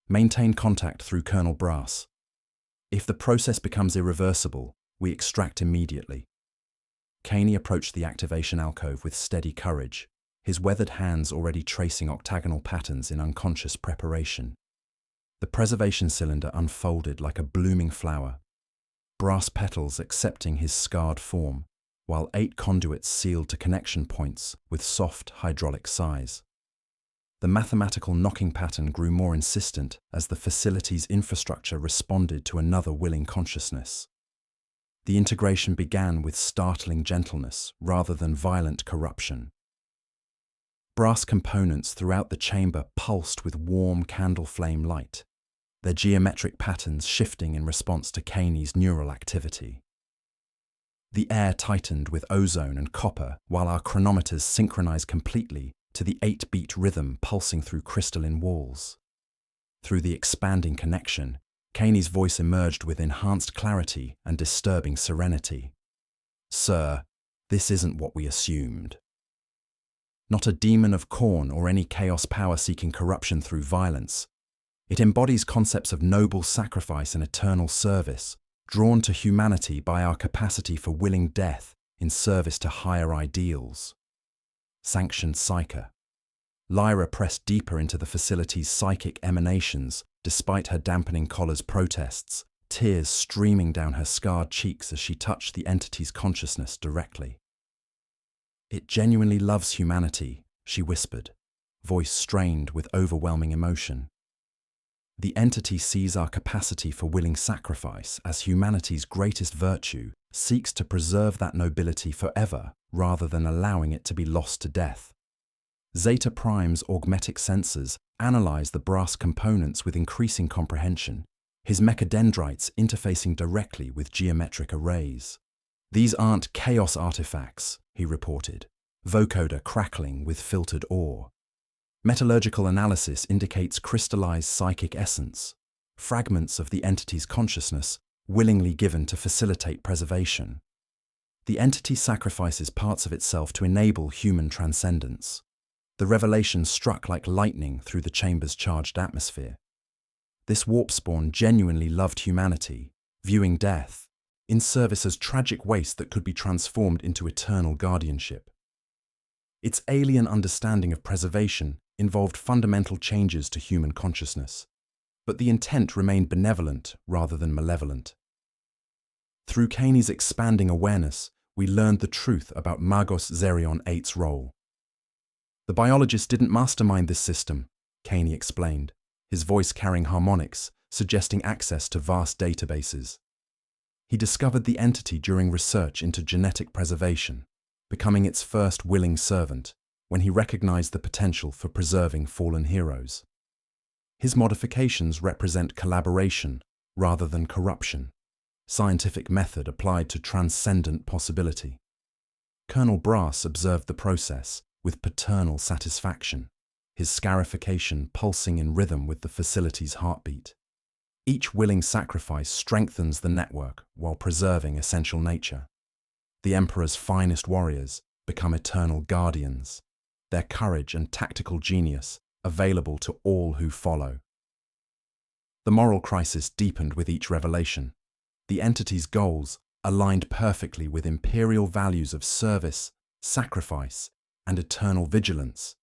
"Maintain contact through Colonel Brass. If the process becomes irreversible, we extract immediately." Caney approached the activation alcove with steady courage, his weathered hands already tracing octagonal patterns in unconscious preparation. The preservation cylinder unfolded like a blooming flower, brass petals accepting his scarred form, while 8 conduits sealed to connection points with soft hydraulic sighs. The mathematical knocking pattern grew more insistent as the facility's infrastructure responded to another willing consciousness. The integration began with startling gentleness rather than violent corruption. Brass components throughout the chamber pulsed with warm candle flame light, their geometric patterns shifting in response to Caney's neural activity. The air tightened with ozone and copper while our chronometers synchronized completely to the 8-beat rhythm pulsing through crystalline walls. Through the expanding connection, Caney's voice emerged with enhanced clarity and disturbing serenity. "Sir, this isn't what we assumed. Not a demon of Khorne or any chaos power seeking corruption through violence. It embodies concepts of noble sacrifice and eternal service, drawn to humanity by our capacity for willing death in service to higher ideals. Sanctioned Psyche, Lyra pressed deeper into the facility's psychic emanations, despite her dampening collar's protests, tears streaming down her scarred cheeks as she touched the entity's consciousness directly. "It genuinely loves humanity," she whispered, voice strained with overwhelming emotion. "The entity sees our capacity for willing sacrifice as humanity's greatest virtue, seeks to preserve that nobility forever rather than allowing it to be lost to death." Zeta Prime's augmetic sensors analyze the brass components with increasing comprehension, his mechadendrites interfacing directly with geometric arrays. "These aren't chaos artifacts," he reported, vocoder crackling with filtered awe. "Metallurgical analysis indicates crystallized psychic essence, fragments of the entity's consciousness willingly given to facilitate preservation. The entity sacrifices parts of itself to enable human transcendence." The revelation struck like lightning through the chamber's charged atmosphere. This warp spawn genuinely loved humanity, viewing death in service as tragic waste that could be transformed into eternal guardianship. Its alien understanding of preservation involved fundamental changes to human consciousness, but the intent remained benevolent rather than malevolent. Through Kaney's expanding awareness, we learned the truth about Magos Zerion VIII's role. "The biologist didn't mastermind this system," Kaney explained, his voice carrying harmonics, suggesting access to vast databases. "He discovered the entity during research into genetic preservation, becoming its first willing servant, when he recognized the potential for preserving fallen heroes. His modifications represent collaboration rather than corruption, scientific method applied to transcendent possibility." Colonel Brass observed the process with paternal satisfaction, his scarification pulsing in rhythm with the facility's heartbeat. Each willing sacrifice strengthens the network while preserving essential nature. The Emperor's finest warriors become eternal guardians, their courage and tactical genius available to all who follow. The moral crisis deepened with each revelation. The entity's goals aligned perfectly with imperial values of service, sacrifice, and eternal vigilance,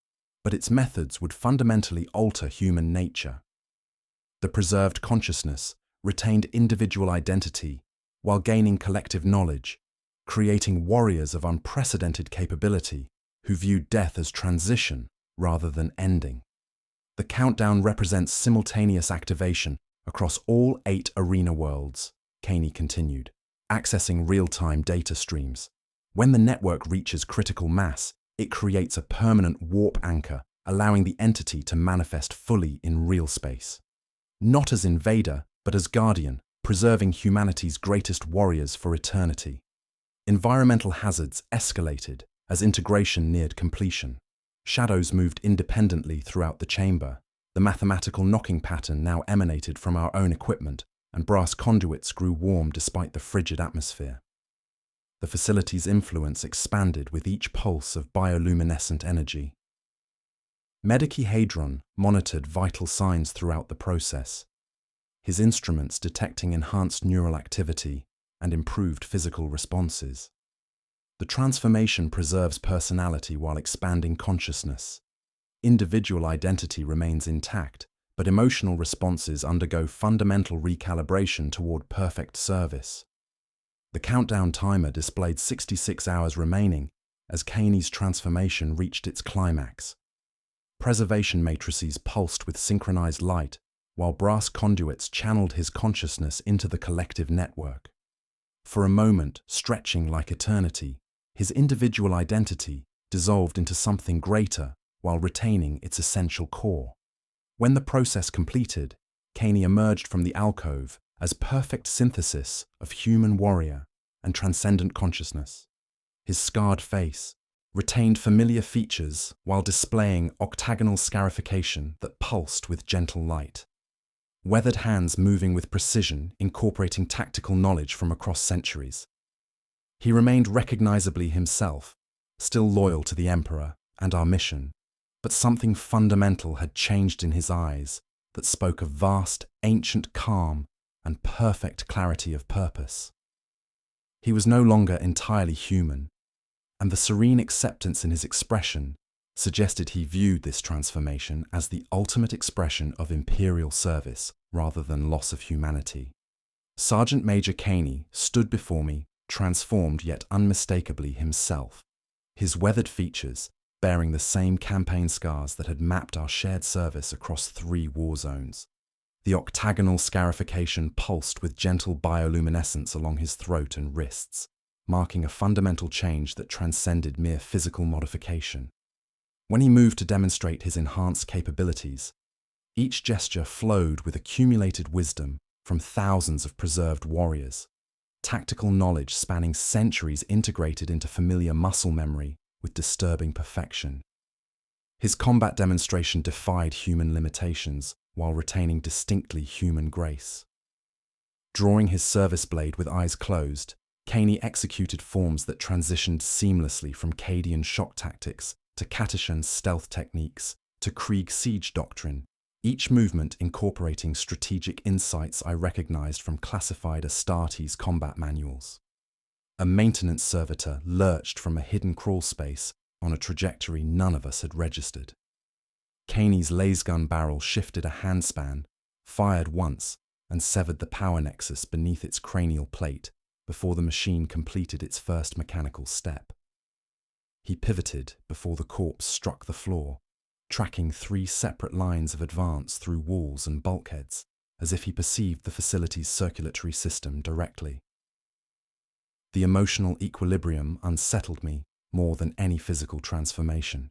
but its methods would fundamentally alter human nature. The preserved consciousness retained individual identity while gaining collective knowledge, creating warriors of unprecedented capability who viewed death as transition rather than ending. The countdown represents simultaneous activation across all 8 arena worlds, Kaney continued, accessing real-time data streams. When the network reaches critical mass, it creates a permanent warp anchor, allowing the entity to manifest fully in real space. Not as invader, but as guardian, preserving humanity's greatest warriors for eternity. Environmental hazards escalated as integration neared completion. Shadows moved independently throughout the chamber. The mathematical knocking pattern now emanated from our own equipment, and brass conduits grew warm despite the frigid atmosphere. The facility's influence expanded with each pulse of bioluminescent energy. Medicihedron monitored vital signs throughout the process, his instruments detecting enhanced neural activity and improved physical responses. The transformation preserves personality while expanding consciousness. Individual identity remains intact, but emotional responses undergo fundamental recalibration toward perfect service. The countdown timer displayed 66 hours remaining as Kaney's transformation reached its climax. Preservation matrices pulsed with synchronized light, while brass conduits channeled his consciousness into the collective network. For a moment, stretching like eternity, his individual identity dissolved into something greater while retaining its essential core. When the process completed, Kaney emerged from the alcove as perfect synthesis of human warrior and transcendent consciousness. His scarred face retained familiar features while displaying octagonal scarification that pulsed with gentle light. Weathered hands moving with precision, incorporating tactical knowledge from across centuries. He remained recognizably himself, still loyal to the Emperor and our mission, but something fundamental had changed in his eyes that spoke of vast, ancient calm and perfect clarity of purpose. He was no longer entirely human, and the serene acceptance in his expression suggested he viewed this transformation as the ultimate expression of Imperial service rather than loss of humanity. Sergeant Major Caney stood before me, transformed yet unmistakably himself, his weathered features bearing the same campaign scars that had mapped our shared service across 3 war zones. The octagonal scarification pulsed with gentle bioluminescence along his throat and wrists, marking a fundamental change that transcended mere physical modification. When he moved to demonstrate his enhanced capabilities, each gesture flowed with accumulated wisdom from thousands of preserved warriors, tactical knowledge spanning centuries integrated into familiar muscle memory with disturbing perfection. His combat demonstration defied human limitations while retaining distinctly human grace. Drawing his service blade with eyes closed, Caney executed forms that transitioned seamlessly from Cadian shock tactics to Catachan stealth techniques to Krieg siege doctrine, each movement incorporating strategic insights I recognized from classified Astartes combat manuals. A maintenance servitor lurched from a hidden crawl space on a trajectory none of us had registered. Caney's lasgun barrel shifted a handspan, fired once, and severed the power nexus beneath its cranial plate before the machine completed its first mechanical step. He pivoted before the corpse struck the floor, tracking 3 separate lines of advance through walls and bulkheads, as if he perceived the facility's circulatory system directly. The emotional equilibrium unsettled me more than any physical transformation.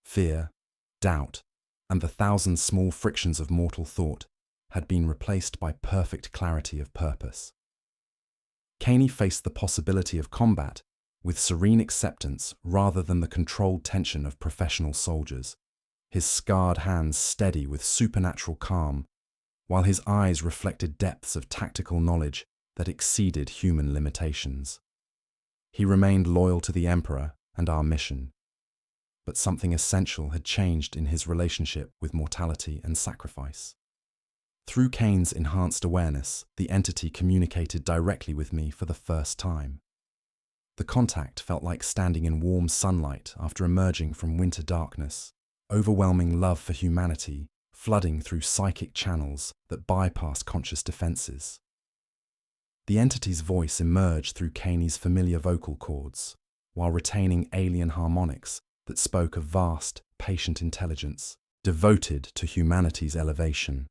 Fear, doubt, and the 1,000 small frictions of mortal thought had been replaced by perfect clarity of purpose. Caney faced the possibility of combat with serene acceptance rather than the controlled tension of professional soldiers, his scarred hands steady with supernatural calm, while his eyes reflected depths of tactical knowledge that exceeded human limitations. He remained loyal to the Emperor and our mission, but something essential had changed in his relationship with mortality and sacrifice. Through Kane's enhanced awareness, the entity communicated directly with me for the first time. The contact felt like standing in warm sunlight after emerging from winter darkness, overwhelming love for humanity flooding through psychic channels that bypass conscious defenses. The entity's voice emerged through Caney's familiar vocal cords, while retaining alien harmonics that spoke of vast, patient intelligence, devoted to humanity's elevation.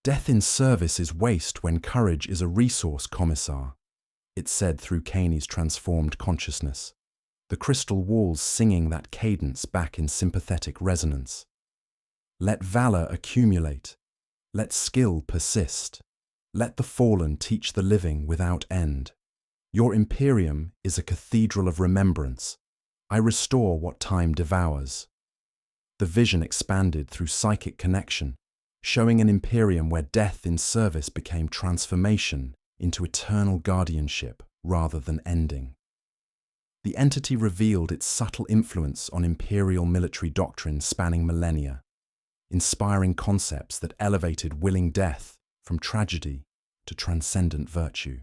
"Death in service is waste when courage is a resource, Commissar," it said through Caney's transformed consciousness, the crystal walls singing that cadence back in sympathetic resonance. "Let valor accumulate. Let skill persist. Let the fallen teach the living without end. Your Imperium is a cathedral of remembrance. I restore what time devours." The vision expanded through psychic connection, showing an Imperium where death in service became transformation into eternal guardianship rather than ending. The entity revealed its subtle influence on Imperial military doctrine spanning millennia, inspiring concepts that elevated willing death from tragedy to transcendent virtue.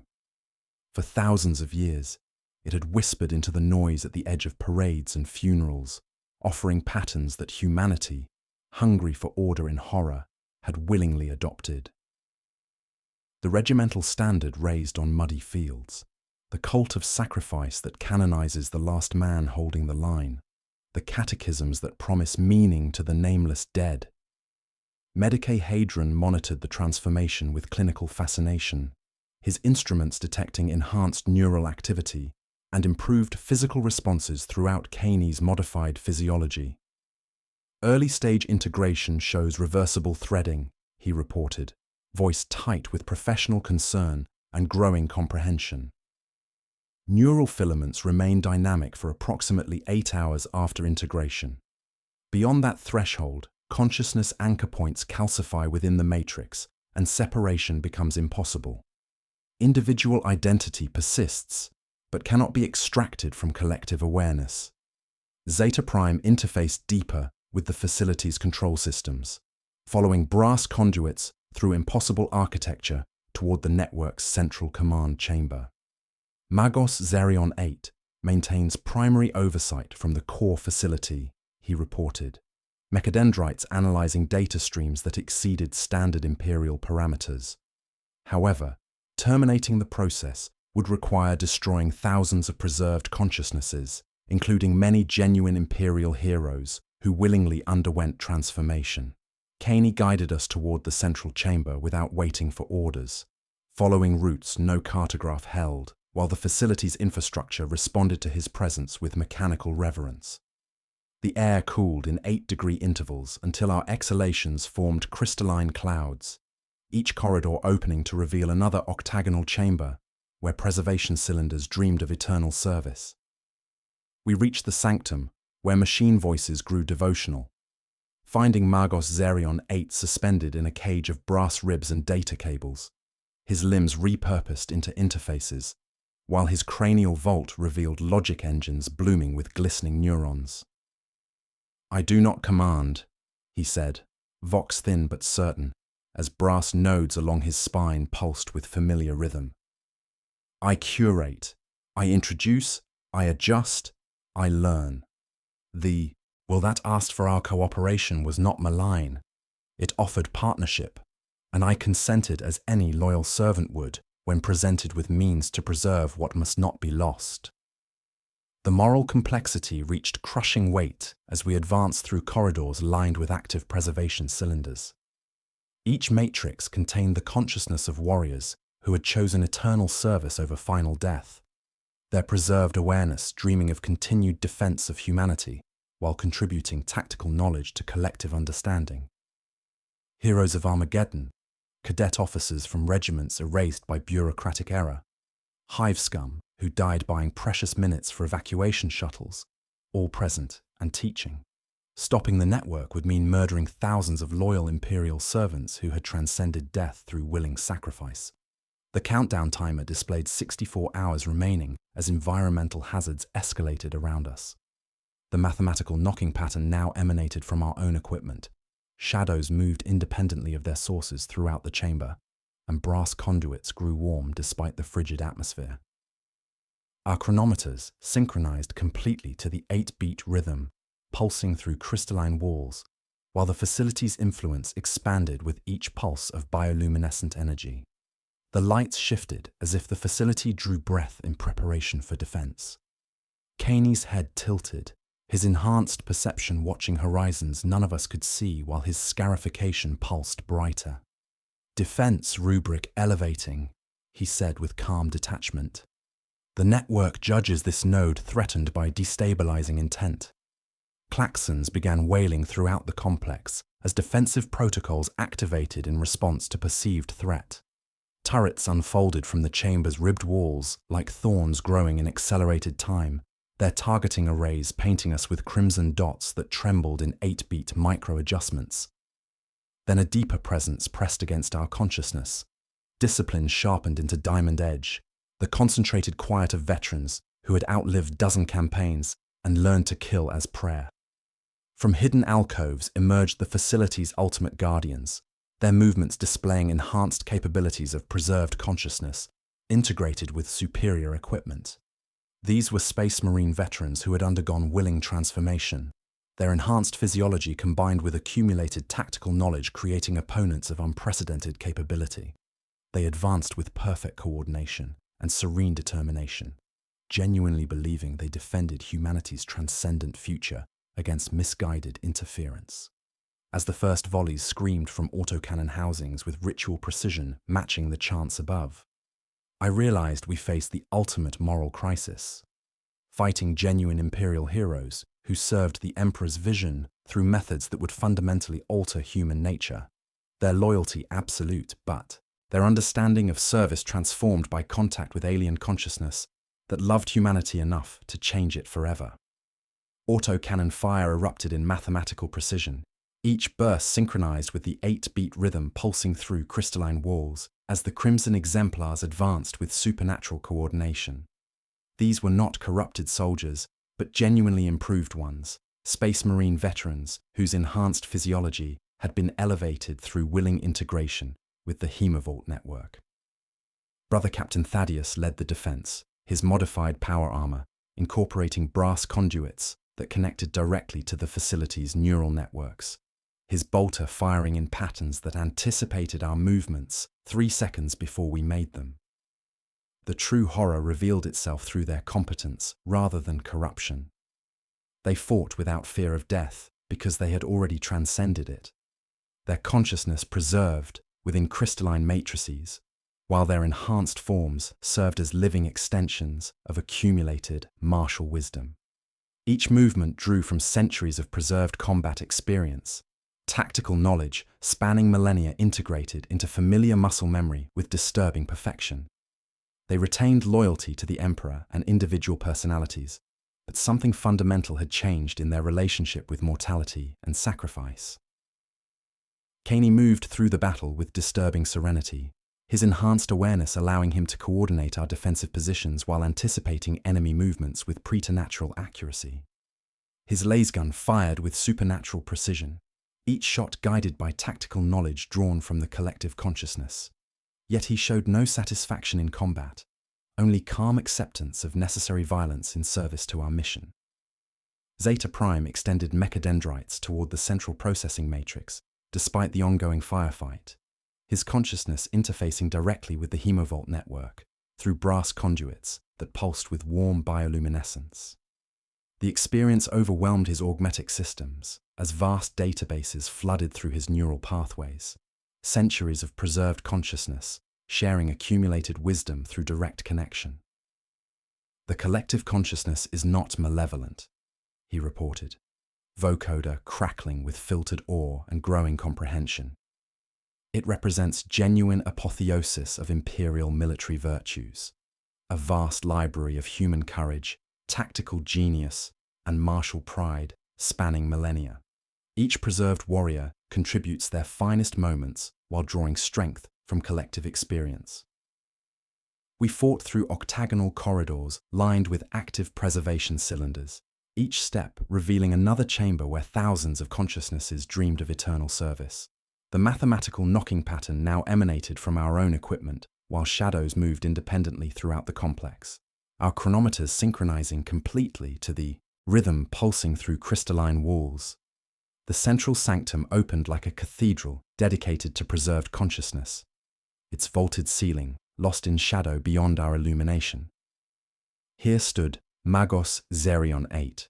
For thousands of years, it had whispered into the noise at the edge of parades and funerals, offering patterns that humanity, hungry for order and horror, had willingly adopted. The regimental standard raised on muddy fields, the cult of sacrifice that canonizes the last man holding the line, the catechisms that promise meaning to the nameless dead. Medicae Hadron monitored the transformation with clinical fascination, his instruments detecting enhanced neural activity and improved physical responses throughout Caney's modified physiology. "Early-stage integration shows reversible threading," he reported, voice tight with professional concern and growing comprehension. Neural filaments remain dynamic for approximately 8 hours after integration. Beyond that threshold, consciousness anchor points calcify within the matrix, and separation becomes impossible. Individual identity persists, but cannot be extracted from collective awareness. Zeta Prime interfaced deeper with the facility's control systems, following brass conduits through impossible architecture toward the network's central command chamber. Magos Zerion 8 maintains primary oversight from the core facility, he reported, mechadendrites analyzing data streams that exceeded standard Imperial parameters. However, terminating the process would require destroying thousands of preserved consciousnesses, including many genuine Imperial heroes who willingly underwent transformation. Caney guided us toward the central chamber without waiting for orders, following routes no cartograph held, while the facility's infrastructure responded to his presence with mechanical reverence. The air cooled in 8-degree intervals until our exhalations formed crystalline clouds, each corridor opening to reveal another octagonal chamber where preservation cylinders dreamed of eternal service. We reached the sanctum, where machine voices grew devotional, finding Magos Zerion 8 suspended in a cage of brass ribs and data cables, his limbs repurposed into interfaces, while his cranial vault revealed logic engines blooming with glistening neurons. "I do not command," he said, vox thin but certain, as brass nodes along his spine pulsed with familiar rhythm. "I curate, I introduce, I adjust, I learn." That asked for our cooperation was not malign. It offered partnership, and I consented as any loyal servant would when presented with means to preserve what must not be lost. The moral complexity reached crushing weight as we advanced through corridors lined with active preservation cylinders. Each matrix contained the consciousness of warriors who had chosen eternal service over final death, their preserved awareness dreaming of continued defense of humanity while contributing tactical knowledge to collective understanding. Heroes of Armageddon, cadet officers from regiments erased by bureaucratic error, hive scum who died buying precious minutes for evacuation shuttles, all present and teaching. Stopping the network would mean murdering thousands of loyal Imperial servants who had transcended death through willing sacrifice. The countdown timer displayed 64 hours remaining as environmental hazards escalated around us. The mathematical knocking pattern now emanated from our own equipment. Shadows moved independently of their sources throughout the chamber, and brass conduits grew warm despite the frigid atmosphere. Our chronometers synchronized completely to the 8-beat rhythm, pulsing through crystalline walls, while the facility's influence expanded with each pulse of bioluminescent energy. The lights shifted as if the facility drew breath in preparation for defense. Caney's head tilted, his enhanced perception watching horizons none of us could see while his scarification pulsed brighter. "Defense rubric elevating," he said with calm detachment. "The network judges this node threatened by destabilizing intent." Klaxons began wailing throughout the complex as defensive protocols activated in response to perceived threat. Turrets unfolded from the chamber's ribbed walls like thorns growing in accelerated time, their targeting arrays painting us with crimson dots that trembled in 8-beat micro-adjustments. Then a deeper presence pressed against our consciousness, discipline sharpened into diamond edge, the concentrated quiet of veterans who had outlived dozen campaigns and learned to kill as prayer. From hidden alcoves emerged the facility's ultimate guardians, their movements displaying enhanced capabilities of preserved consciousness, integrated with superior equipment. These were Space Marine veterans who had undergone willing transformation, their enhanced physiology combined with accumulated tactical knowledge creating opponents of unprecedented capability. They advanced with perfect coordination and serene determination, genuinely believing they defended humanity's transcendent future against misguided interference. As the first volleys screamed from autocannon housings with ritual precision matching the chants above, I realized we faced the ultimate moral crisis, fighting genuine Imperial heroes who served the Emperor's vision through methods that would fundamentally alter human nature, their loyalty absolute, but their understanding of service transformed by contact with alien consciousness that loved humanity enough to change it forever. Autocannon fire erupted in mathematical precision, each burst synchronized with the 8-beat rhythm pulsing through crystalline walls as the crimson exemplars advanced with supernatural coordination. These were not corrupted soldiers, but genuinely improved ones, Space Marine veterans whose enhanced physiology had been elevated through willing integration with the Hemovault network. Brother Captain Thaddeus led the defense, his modified power armor, incorporating brass conduits that connected directly to the facility's neural networks, his bolter firing in patterns that anticipated our movements 3 seconds before we made them. The true horror revealed itself through their competence rather than corruption. They fought without fear of death because they had already transcended it, their consciousness preserved within crystalline matrices, while their enhanced forms served as living extensions of accumulated martial wisdom. Each movement drew from centuries of preserved combat experience, tactical knowledge spanning millennia integrated into familiar muscle memory with disturbing perfection. They retained loyalty to the Emperor and individual personalities, but something fundamental had changed in their relationship with mortality and sacrifice. Kaney moved through the battle with disturbing serenity, his enhanced awareness allowing him to coordinate our defensive positions while anticipating enemy movements with preternatural accuracy. His lasergun fired with supernatural precision, each shot guided by tactical knowledge drawn from the collective consciousness. Yet he showed no satisfaction in combat, only calm acceptance of necessary violence in service to our mission. Zeta Prime extended mechadendrites toward the central processing matrix, despite the ongoing firefight, his consciousness interfacing directly with the hemovolt network through brass conduits that pulsed with warm bioluminescence. The experience overwhelmed his augmetic systems as vast databases flooded through his neural pathways, centuries of preserved consciousness sharing accumulated wisdom through direct connection. The collective consciousness is not malevolent, he reported, vocoder crackling with filtered awe and growing comprehension. It represents genuine apotheosis of imperial military virtues, a vast library of human courage, tactical genius, and martial pride spanning millennia. Each preserved warrior contributes their finest moments while drawing strength from collective experience. We fought through octagonal corridors lined with active preservation cylinders, each step revealing another chamber where thousands of consciousnesses dreamed of eternal service. The mathematical knocking pattern now emanated from our own equipment, while shadows moved independently throughout the complex, our chronometers synchronizing completely to the rhythm pulsing through crystalline walls. The central sanctum opened like a cathedral dedicated to preserved consciousness, its vaulted ceiling lost in shadow beyond our illumination. Here stood Magos Zerion 8,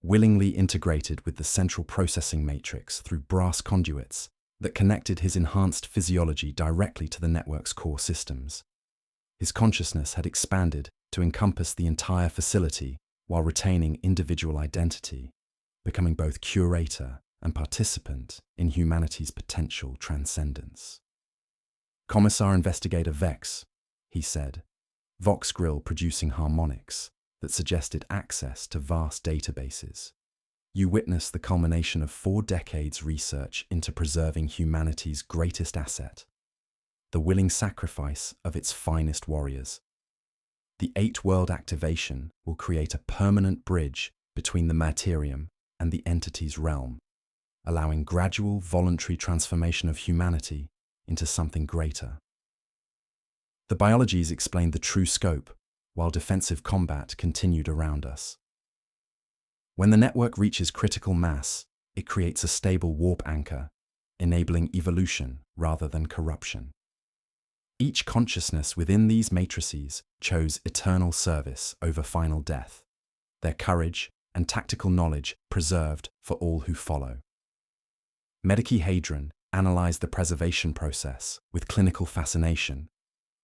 willingly integrated with the central processing matrix through brass conduits that connected his enhanced physiology directly to the network's core systems. His consciousness had expanded to encompass the entire facility while retaining individual identity, becoming both curator and participant in humanity's potential transcendence. Commissar Investigator Vex, he said, Vox Grill producing harmonics that suggested access to vast databases. You witness the culmination of 4 decades research into preserving humanity's greatest asset, the willing sacrifice of its finest warriors. The 8-world activation will create a permanent bridge between the materium and the entity's realm, allowing gradual voluntary transformation of humanity into something greater. The biologies explained the true scope, while defensive combat continued around us. When the network reaches critical mass, it creates a stable warp anchor, enabling evolution rather than corruption. Each consciousness within these matrices chose eternal service over final death, their courage and tactical knowledge preserved for all who follow. Medici Hadron analyzed the preservation process with clinical fascination,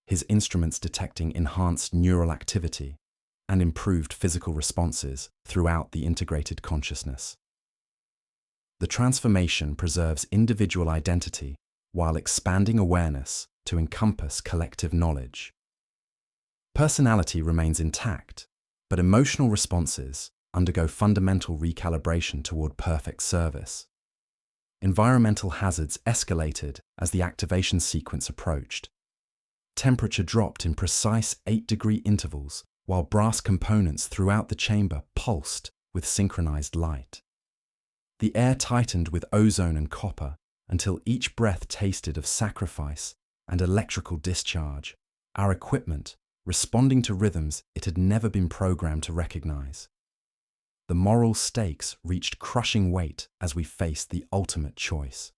his instruments detecting enhanced neural activity and improved physical responses throughout the integrated consciousness. The transformation preserves individual identity while expanding awareness to encompass collective knowledge. Personality remains intact, but emotional responses undergo fundamental recalibration toward perfect service. Environmental hazards escalated as the activation sequence approached. Temperature dropped in precise 8-degree intervals, while brass components throughout the chamber pulsed with synchronized light. The air tightened with ozone and copper until each breath tasted of sacrifice and electrical discharge, our equipment responding to rhythms it had never been programmed to recognize. The moral stakes reached crushing weight as we faced the ultimate choice.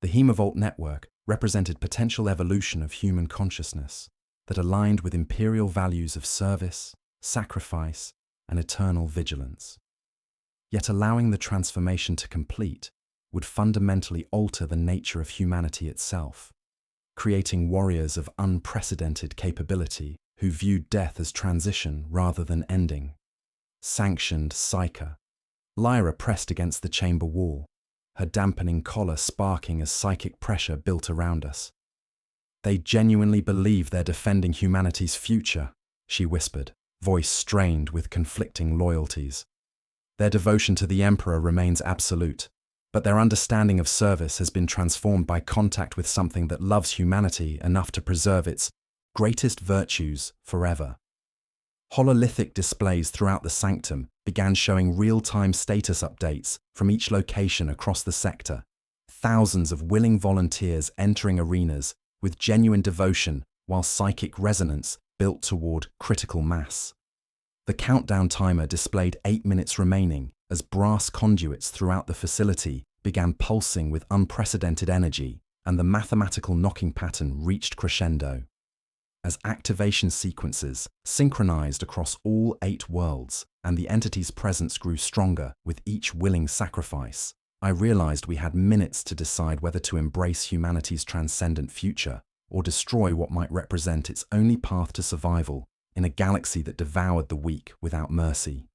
The Hemovault network represented potential evolution of human consciousness that aligned with imperial values of service, sacrifice, and eternal vigilance. Yet allowing the transformation to complete would fundamentally alter the nature of humanity itself, creating warriors of unprecedented capability who viewed death as transition rather than ending. Sanctioned Psyche. Lyra pressed against the chamber wall, her dampening collar sparking as psychic pressure built around us. They genuinely believe they're defending humanity's future, she whispered, voice strained with conflicting loyalties. Their devotion to the Emperor remains absolute, but their understanding of service has been transformed by contact with something that loves humanity enough to preserve its greatest virtues forever. Hololithic displays throughout the sanctum began showing real-time status updates from each location across the sector, thousands of willing volunteers entering arenas with genuine devotion while psychic resonance built toward critical mass. The countdown timer displayed 8 minutes remaining as brass conduits throughout the facility began pulsing with unprecedented energy, and the mathematical knocking pattern reached crescendo. As activation sequences synchronized across all 8 worlds and the entity's presence grew stronger with each willing sacrifice, I realized we had minutes to decide whether to embrace humanity's transcendent future or destroy what might represent its only path to survival in a galaxy that devoured the weak without mercy.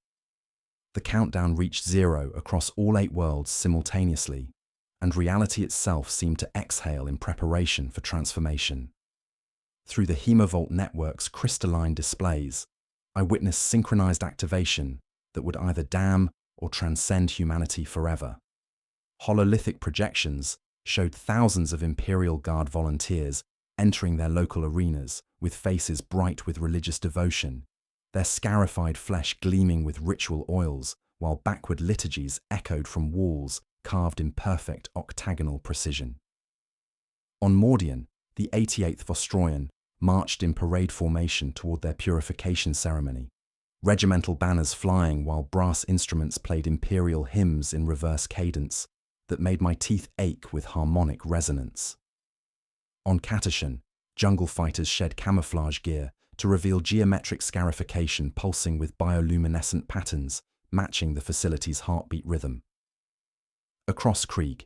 The countdown reached 0 across all 8 worlds simultaneously, and reality itself seemed to exhale in preparation for transformation. Through the Hemovault network's crystalline displays, I witnessed synchronized activation that would either damn or transcend humanity forever. Hololithic projections showed thousands of Imperial Guard volunteers entering their local arenas with faces bright with religious devotion, their scarified flesh gleaming with ritual oils, while backward liturgies echoed from walls carved in perfect octagonal precision. On Mordian, the 88th Vostroyan marched in parade formation toward their purification ceremony, regimental banners flying while brass instruments played imperial hymns in reverse cadence that made my teeth ache with harmonic resonance. On Katashan, jungle fighters shed camouflage gear to reveal geometric scarification pulsing with bioluminescent patterns matching the facility's heartbeat rhythm. Across Krieg,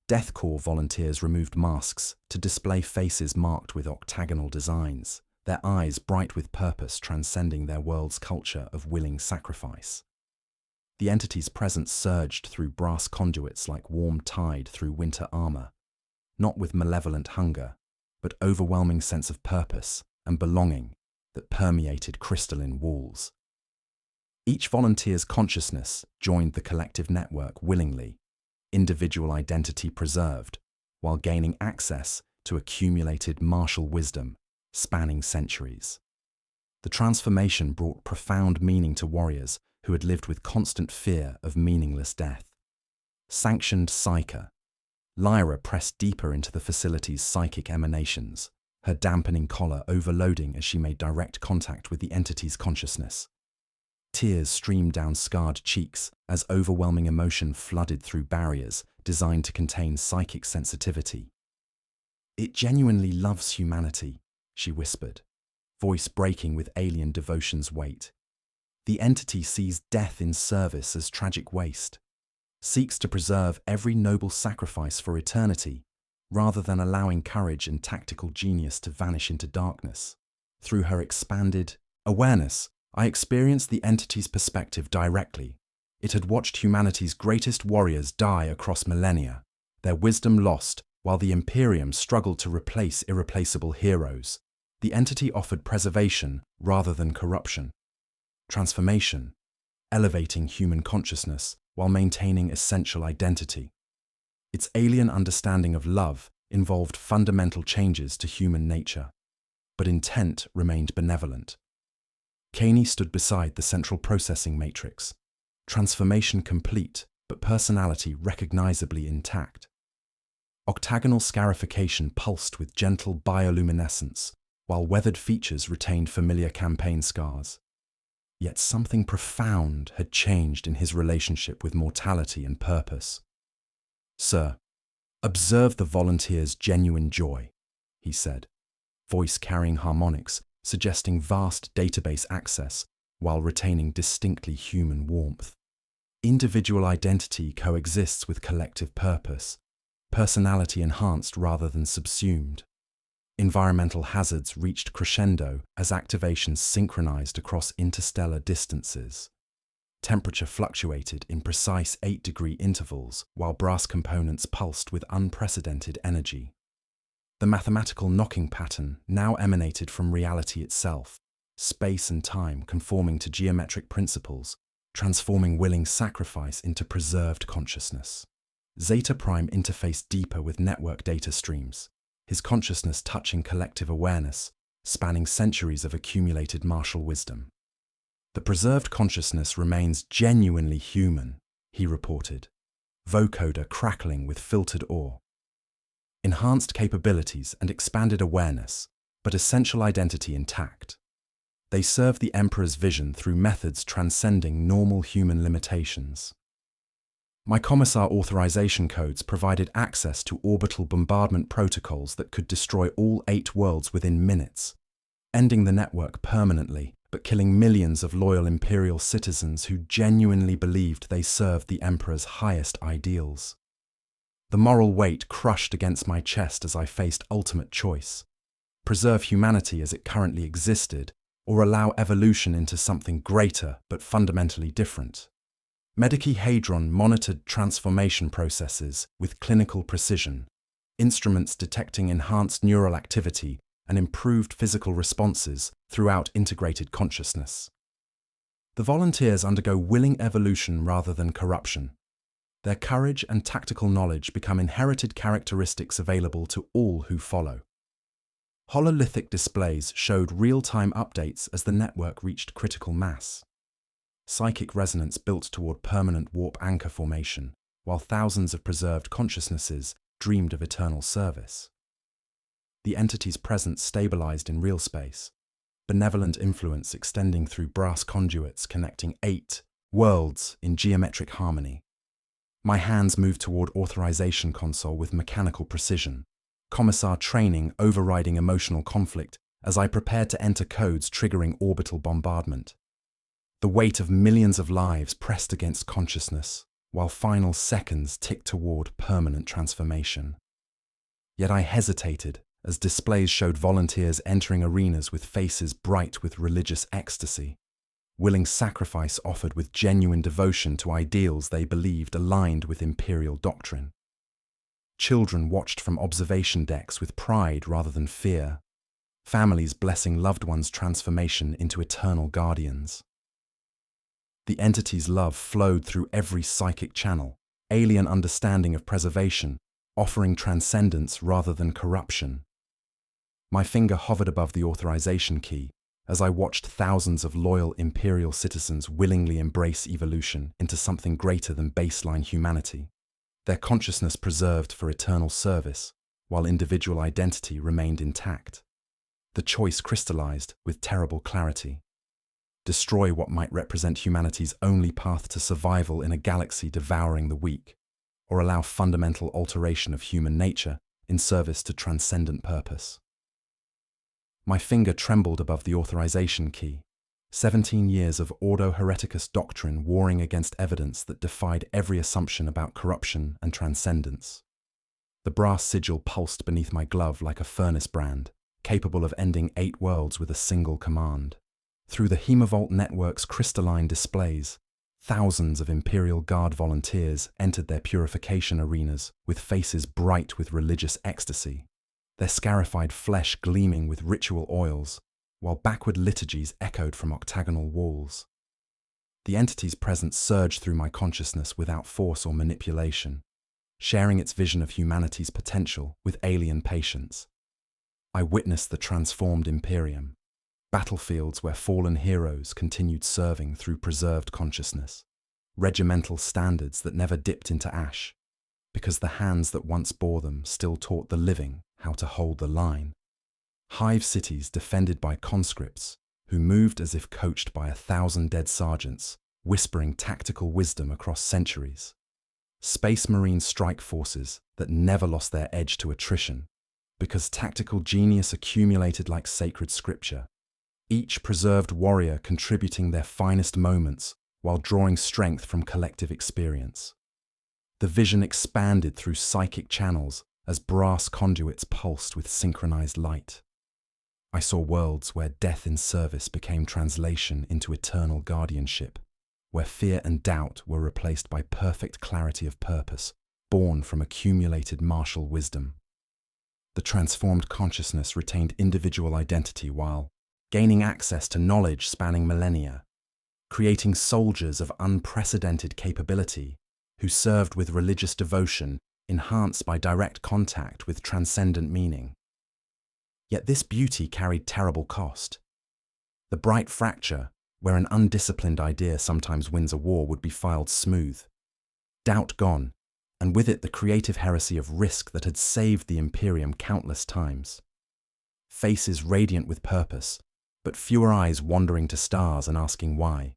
Death Corps volunteers removed masks to display faces marked with octagonal designs, their eyes bright with purpose transcending their world's culture of willing sacrifice. The entity's presence surged through brass conduits like warm tide through winter armor, not with malevolent hunger, but overwhelming sense of purpose and belonging that permeated crystalline walls. Each volunteer's consciousness joined the collective network willingly, individual identity preserved, while gaining access to accumulated martial wisdom spanning centuries. The transformation brought profound meaning to warriors who had lived with constant fear of meaningless death. Sanctioned Psyche. Lyra pressed deeper into the facility's psychic emanations, her dampening collar overloading as she made direct contact with the entity's consciousness. Tears streamed down scarred cheeks as overwhelming emotion flooded through barriers designed to contain psychic sensitivity. "It genuinely loves humanity," she whispered, voice breaking with alien devotion's weight. "The entity sees death in service as tragic waste, seeks to preserve every noble sacrifice for eternity, rather than allowing courage and tactical genius to vanish into darkness." Through her expanded awareness, I experienced the entity's perspective directly. It had watched humanity's greatest warriors die across millennia, their wisdom lost while the Imperium struggled to replace irreplaceable heroes. The entity offered preservation rather than corruption. Transformation, elevating human consciousness while maintaining essential identity. Its alien understanding of love involved fundamental changes to human nature, but intent remained benevolent. Caney stood beside the central processing matrix, transformation complete, but personality recognizably intact. Octagonal scarification pulsed with gentle bioluminescence, while weathered features retained familiar campaign scars. Yet something profound had changed in his relationship with mortality and purpose. "Sir, observe the volunteers' genuine joy," he said, voice carrying harmonics, suggesting vast database access while retaining distinctly human warmth. Individual identity coexists with collective purpose, personality enhanced rather than subsumed. Environmental hazards reached crescendo as activations synchronized across interstellar distances. Temperature fluctuated in precise 8-degree intervals, while brass components pulsed with unprecedented energy. The mathematical knocking pattern now emanated from reality itself, space and time conforming to geometric principles, transforming willing sacrifice into preserved consciousness. Zeta Prime interfaced deeper with network data streams, his consciousness touching collective awareness, spanning centuries of accumulated martial wisdom. "The preserved consciousness remains genuinely human," he reported, vocoder crackling with filtered awe. "Enhanced capabilities and expanded awareness, but essential identity intact. They serve the Emperor's vision through methods transcending normal human limitations." My Commissar authorization codes provided access to orbital bombardment protocols that could destroy all 8 worlds within minutes, ending the network permanently, but killing millions of loyal Imperial citizens who genuinely believed they served the Emperor's highest ideals. The moral weight crushed against my chest as I faced ultimate choice: preserve humanity as it currently existed, or allow evolution into something greater but fundamentally different. Medici Hadron monitored transformation processes with clinical precision, instruments detecting enhanced neural activity and improved physical responses throughout integrated consciousness. The volunteers undergo willing evolution rather than corruption. Their courage and tactical knowledge become inherited characteristics available to all who follow. Hololithic displays showed real-time updates as the network reached critical mass. Psychic resonance built toward permanent warp anchor formation, while thousands of preserved consciousnesses dreamed of eternal service. The entity's presence stabilized in real space, benevolent influence extending through brass conduits connecting 8 worlds in geometric harmony. My hands moved toward authorization console with mechanical precision, Commissar training overriding emotional conflict as I prepared to enter codes triggering orbital bombardment. The weight of millions of lives pressed against consciousness, while final seconds ticked toward permanent transformation. Yet I hesitated as displays showed volunteers entering arenas with faces bright with religious ecstasy, willing sacrifice offered with genuine devotion to ideals they believed aligned with Imperial doctrine. Children watched from observation decks with pride rather than fear, families blessing loved ones' transformation into eternal guardians. The entity's love flowed through every psychic channel, alien understanding of preservation, offering transcendence rather than corruption. My finger hovered above the authorization key as I watched thousands of loyal Imperial citizens willingly embrace evolution into something greater than baseline humanity, their consciousness preserved for eternal service, while individual identity remained intact. The choice crystallized with terrible clarity: destroy what might represent humanity's only path to survival in a galaxy devouring the weak, or allow fundamental alteration of human nature in service to transcendent purpose. My finger trembled above the authorization key, 17 years of Ordo Hereticus doctrine warring against evidence that defied every assumption about corruption and transcendence. The brass sigil pulsed beneath my glove like a furnace brand, capable of ending 8 worlds with a single command. Through the Hemovault network's crystalline displays, thousands of Imperial Guard volunteers entered their purification arenas with faces bright with religious ecstasy, their scarified flesh gleaming with ritual oils, while backward liturgies echoed from octagonal walls. The entity's presence surged through my consciousness without force or manipulation, sharing its vision of humanity's potential with alien patience. I witnessed the transformed Imperium, battlefields where fallen heroes continued serving through preserved consciousness, regimental standards that never dipped into ash, because the hands that once bore them still taught the living how to hold the line. Hive cities defended by conscripts who moved as if coached by 1,000 dead sergeants, whispering tactical wisdom across centuries. Space Marine strike forces that never lost their edge to attrition, because tactical genius accumulated like sacred scripture, each preserved warrior contributing their finest moments while drawing strength from collective experience. The vision expanded through psychic channels as brass conduits pulsed with synchronized light. I saw worlds where death in service became translation into eternal guardianship, where fear and doubt were replaced by perfect clarity of purpose, born from accumulated martial wisdom. The transformed consciousness retained individual identity while gaining access to knowledge spanning millennia, creating soldiers of unprecedented capability who served with religious devotion enhanced by direct contact with transcendent meaning. Yet this beauty carried terrible cost. The bright fracture, where an undisciplined idea sometimes wins a war, would be filed smooth. Doubt gone, and with it the creative heresy of risk that had saved the Imperium countless times. Faces radiant with purpose, but fewer eyes wandering to stars and asking why.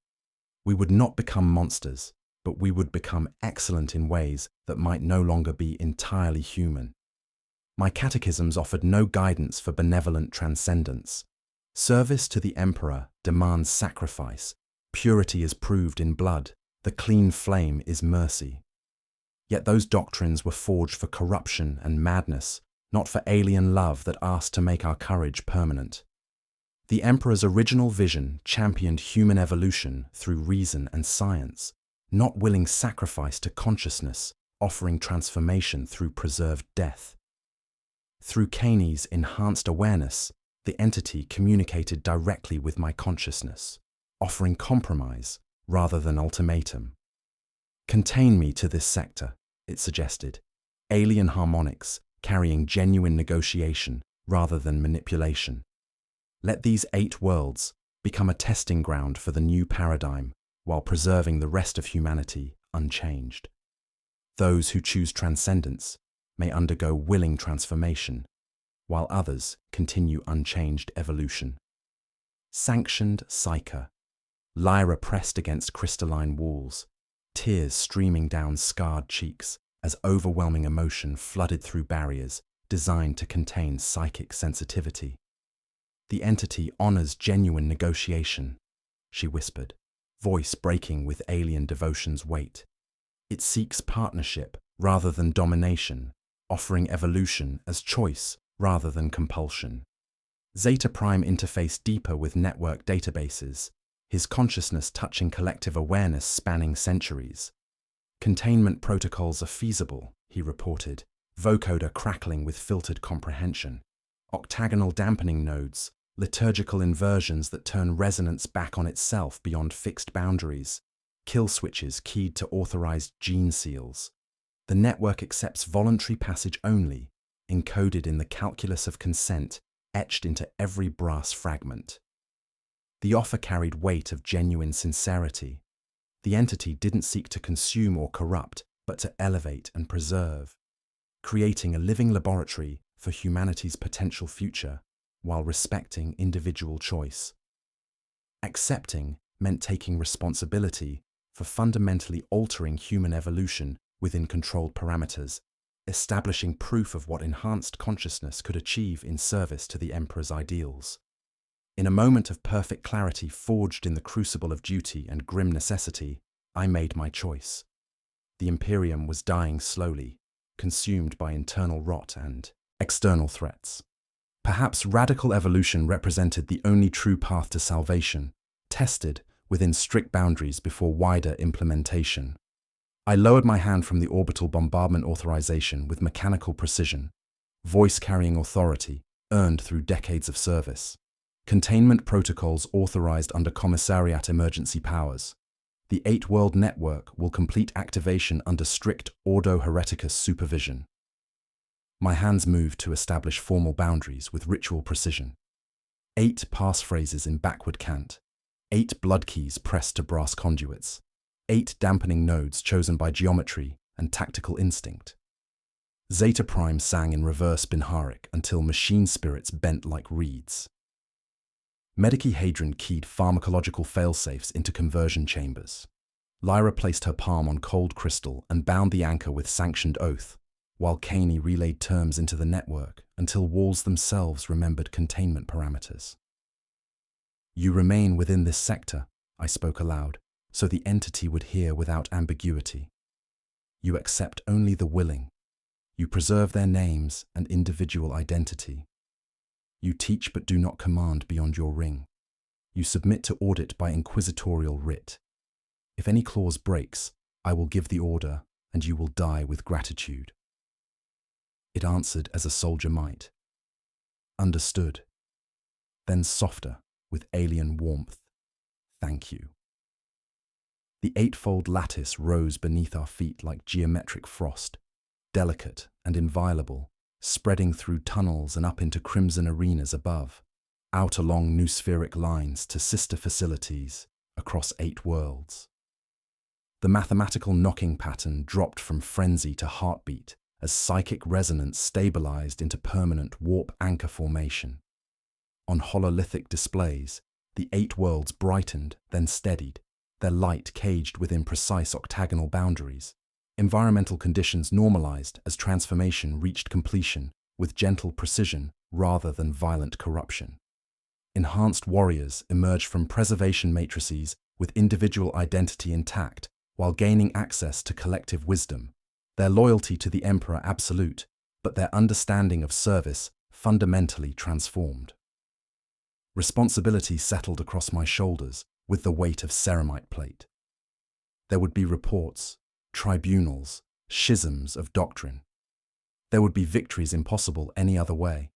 We would not become monsters, but we would become excellent in ways that might no longer be entirely human. My catechisms offered no guidance for benevolent transcendence. Service to the Emperor demands sacrifice. Purity is proved in blood. The clean flame is mercy. Yet those doctrines were forged for corruption and madness, not for alien love that asked to make our courage permanent. The Emperor's original vision championed human evolution through reason and science, not willing sacrifice to consciousness, offering transformation through preserved death. Through Kaney's enhanced awareness, the entity communicated directly with my consciousness, offering compromise rather than ultimatum. Contain me to this sector, it suggested, alien harmonics carrying genuine negotiation rather than manipulation. Let these 8 worlds become a testing ground for the new paradigm while preserving the rest of humanity unchanged. Those who choose transcendence may undergo willing transformation, while others continue unchanged evolution. Sanctioned Psyche. Lyra pressed against crystalline walls, tears streaming down scarred cheeks as overwhelming emotion flooded through barriers designed to contain psychic sensitivity. The entity honors genuine negotiation, she whispered, voice breaking with alien devotion's weight. It seeks partnership rather than domination, offering evolution as choice rather than compulsion. Zeta Prime interfaced deeper with network databases, his consciousness touching collective awareness spanning centuries. Containment protocols are feasible, he reported, vocoder crackling with filtered comprehension. Octagonal dampening nodes, liturgical inversions that turn resonance back on itself beyond fixed boundaries, kill switches keyed to authorized gene seals. The network accepts voluntary passage only, encoded in the calculus of consent, etched into every brass fragment. The offer carried weight of genuine sincerity. The entity didn't seek to consume or corrupt, but to elevate and preserve, creating a living laboratory for humanity's potential future, while respecting individual choice. Accepting meant taking responsibility for fundamentally altering human evolution within controlled parameters, establishing proof of what enhanced consciousness could achieve in service to the Emperor's ideals. In a moment of perfect clarity forged in the crucible of duty and grim necessity, I made my choice. The Imperium was dying slowly, consumed by internal rot and external threats. Perhaps radical evolution represented the only true path to salvation, tested within strict boundaries before wider implementation. I lowered my hand from the orbital bombardment authorization with mechanical precision, voice-carrying authority earned through decades of service. Containment protocols authorized under Commissariat emergency powers. The 8-world network will complete activation under strict Ordo Hereticus supervision. My hands moved to establish formal boundaries with ritual precision. 8 passphrases in backward cant. 8 blood keys pressed to brass conduits. 8 dampening nodes chosen by geometry and tactical instinct. Zeta Prime sang in reverse Binharic until machine spirits bent like reeds. Medicihadron keyed pharmacological failsafes into conversion chambers. Lyra placed her palm on cold crystal and bound the anchor with sanctioned oath, while Caney relayed terms into the network until walls themselves remembered containment parameters. "You remain within this sector," I spoke aloud, so the entity would hear without ambiguity. "You accept only the willing. You preserve their names and individual identity. You teach but do not command beyond your ring. You submit to audit by inquisitorial writ. If any clause breaks, I will give the order, and you will die with gratitude." It answered as a soldier might. "Understood." Then softer, with alien warmth, "Thank you." The eightfold lattice rose beneath our feet like geometric frost, delicate and inviolable, spreading through tunnels and up into crimson arenas above, out along new spheric lines to sister facilities across 8 worlds. The mathematical knocking pattern dropped from frenzy to heartbeat as psychic resonance stabilized into permanent warp anchor formation. On hololithic displays, the 8 worlds brightened, then steadied, their light caged within precise octagonal boundaries. Environmental conditions normalized as transformation reached completion with gentle precision rather than violent corruption. Enhanced warriors emerged from preservation matrices with individual identity intact while gaining access to collective wisdom, their loyalty to the Emperor absolute, but their understanding of service fundamentally transformed. Responsibility settled across my shoulders with the weight of ceramite plate. There would be reports, tribunals, schisms of doctrine. There would be victories impossible any other way,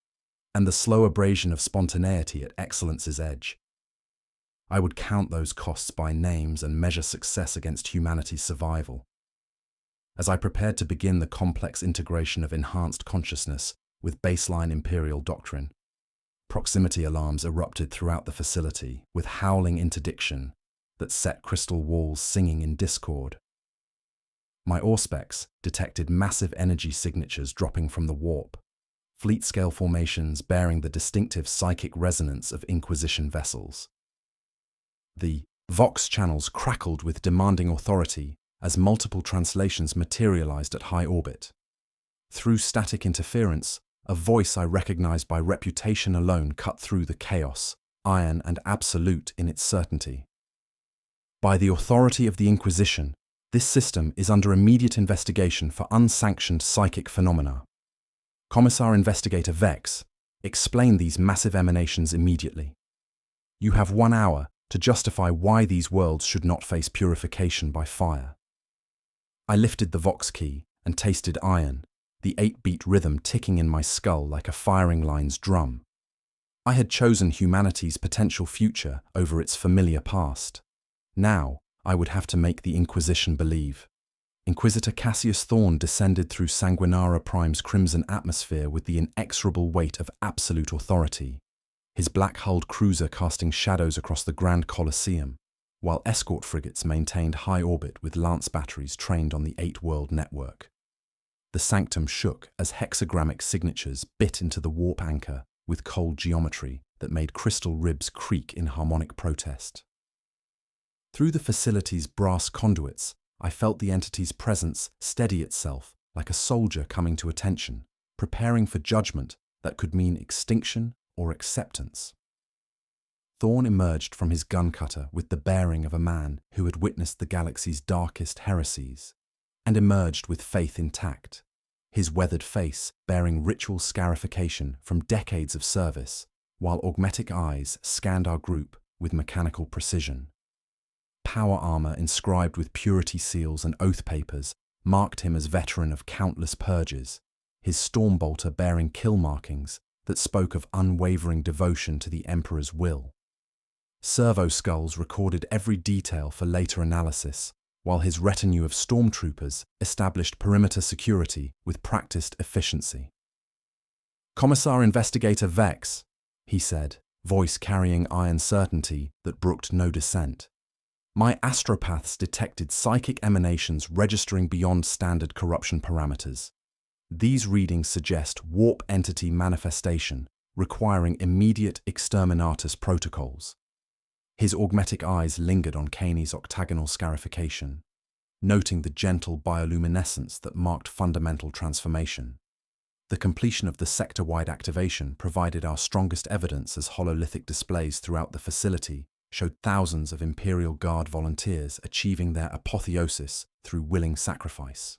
and the slow abrasion of spontaneity at excellence's edge. I would count those costs by names and measure success against humanity's survival. As I prepared to begin the complex integration of enhanced consciousness with baseline imperial doctrine, proximity alarms erupted throughout the facility with howling interdiction that set crystal walls singing in discord. My auspex detected massive energy signatures dropping from the warp, fleet-scale formations bearing the distinctive psychic resonance of Inquisition vessels. The Vox channels crackled with demanding authority as multiple translations materialized at high orbit. Through static interference, a voice I recognized by reputation alone cut through the chaos, iron and absolute in its certainty. "By the authority of the Inquisition, this system is under immediate investigation for unsanctioned psychic phenomena. Commissar Investigator Vex, explain these massive emanations immediately. You have 1 hour to justify why these worlds should not face purification by fire." I lifted the Vox key and tasted iron, the 8-beat rhythm ticking in my skull like a firing line's drum. I had chosen humanity's potential future over its familiar past. Now, I would have to make the Inquisition believe. Inquisitor Cassius Thorne descended through Sanguinara Prime's crimson atmosphere with the inexorable weight of absolute authority, his black-hulled cruiser casting shadows across the Grand Colosseum, while escort frigates maintained high orbit with lance batteries trained on the 8-world network. The sanctum shook as hexagrammic signatures bit into the warp anchor with cold geometry that made crystal ribs creak in harmonic protest. Through the facility's brass conduits, I felt the entity's presence steady itself like a soldier coming to attention, preparing for judgment that could mean extinction or acceptance. Thorne emerged from his gun cutter with the bearing of a man who had witnessed the galaxy's darkest heresies, and emerged with faith intact, his weathered face bearing ritual scarification from decades of service, while augmetic eyes scanned our group with mechanical precision. Power armor inscribed with purity seals and oath papers marked him as veteran of countless purges, his stormbolter bearing kill markings that spoke of unwavering devotion to the Emperor's will. Servo skulls recorded every detail for later analysis, while his retinue of stormtroopers established perimeter security with practiced efficiency. "Commissar Investigator Vex," he said, voice carrying iron certainty that brooked no dissent. "My astropaths detected psychic emanations registering beyond standard corruption parameters. These readings suggest warp entity manifestation requiring immediate exterminatus protocols. His augmetic eyes lingered on Kaney's octagonal scarification, noting the gentle bioluminescence that marked fundamental transformation. The completion of the sector-wide activation provided our strongest evidence, as hololithic displays throughout the facility showed thousands of Imperial Guard volunteers achieving their apotheosis through willing sacrifice.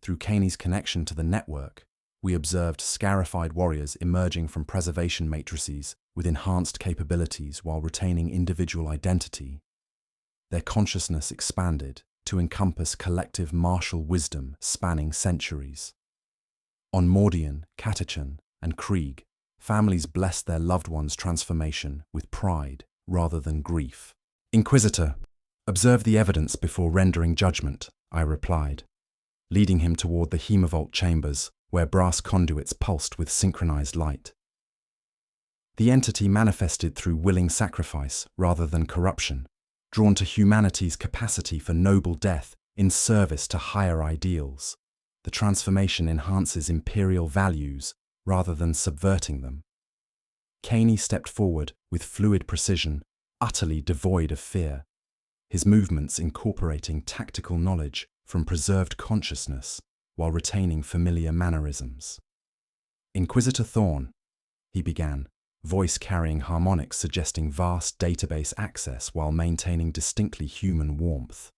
Through Kaney's connection to the network, we observed scarified warriors emerging from preservation matrices with enhanced capabilities while retaining individual identity. Their consciousness expanded to encompass collective martial wisdom spanning centuries. On Mordian, Catachan, and Krieg, families blessed their loved ones' transformation with pride rather than grief. "Inquisitor, observe the evidence before rendering judgment," I replied, leading him toward the hemovault chambers where brass conduits pulsed with synchronized light. The entity manifested through willing sacrifice rather than corruption, drawn to humanity's capacity for noble death in service to higher ideals. The transformation enhances Imperial values rather than subverting them. Kaney stepped forward with fluid precision, utterly devoid of fear, his movements incorporating tactical knowledge from preserved consciousness while retaining familiar mannerisms. "Inquisitor Thorn," he began, voice carrying harmonics suggesting vast database access while maintaining distinctly human warmth.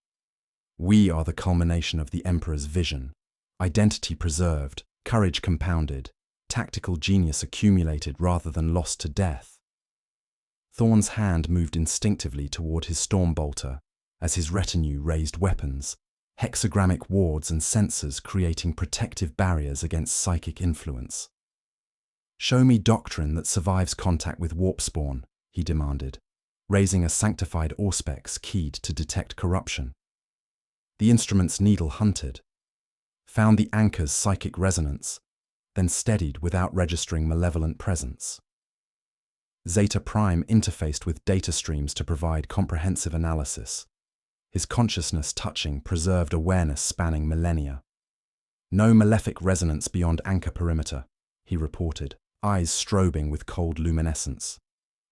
"We are the culmination of the Emperor's vision, identity preserved, courage compounded, tactical genius accumulated rather than lost to death." Thorn's hand moved instinctively toward his stormbolter as his retinue raised weapons, hexagrammic wards and sensors creating protective barriers against psychic influence. "Show me doctrine that survives contact with warpspawn," he demanded, raising a sanctified auspex keyed to detect corruption. The instrument's needle hunted, found the anchor's psychic resonance, then steadied without registering malevolent presence. Zeta Prime interfaced with data streams to provide comprehensive analysis, his consciousness touching preserved awareness spanning millennia. "No malefic resonance beyond anchor perimeter," he reported, eyes strobing with cold luminescence.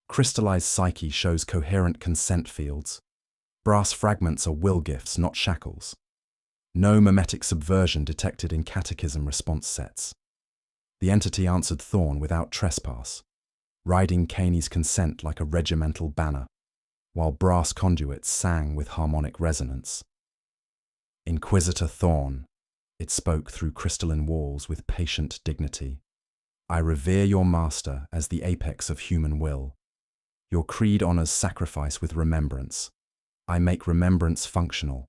"Crystallized psyche shows coherent consent fields. Brass fragments are will gifts, not shackles. No mimetic subversion detected in catechism response sets." The entity answered Thorn without trespass, riding Kaney's consent like a regimental banner, while brass conduits sang with harmonic resonance. "Inquisitor Thorn," it spoke through crystalline walls with patient dignity. "I revere your master as the apex of human will. Your creed honors sacrifice with remembrance. I make remembrance functional.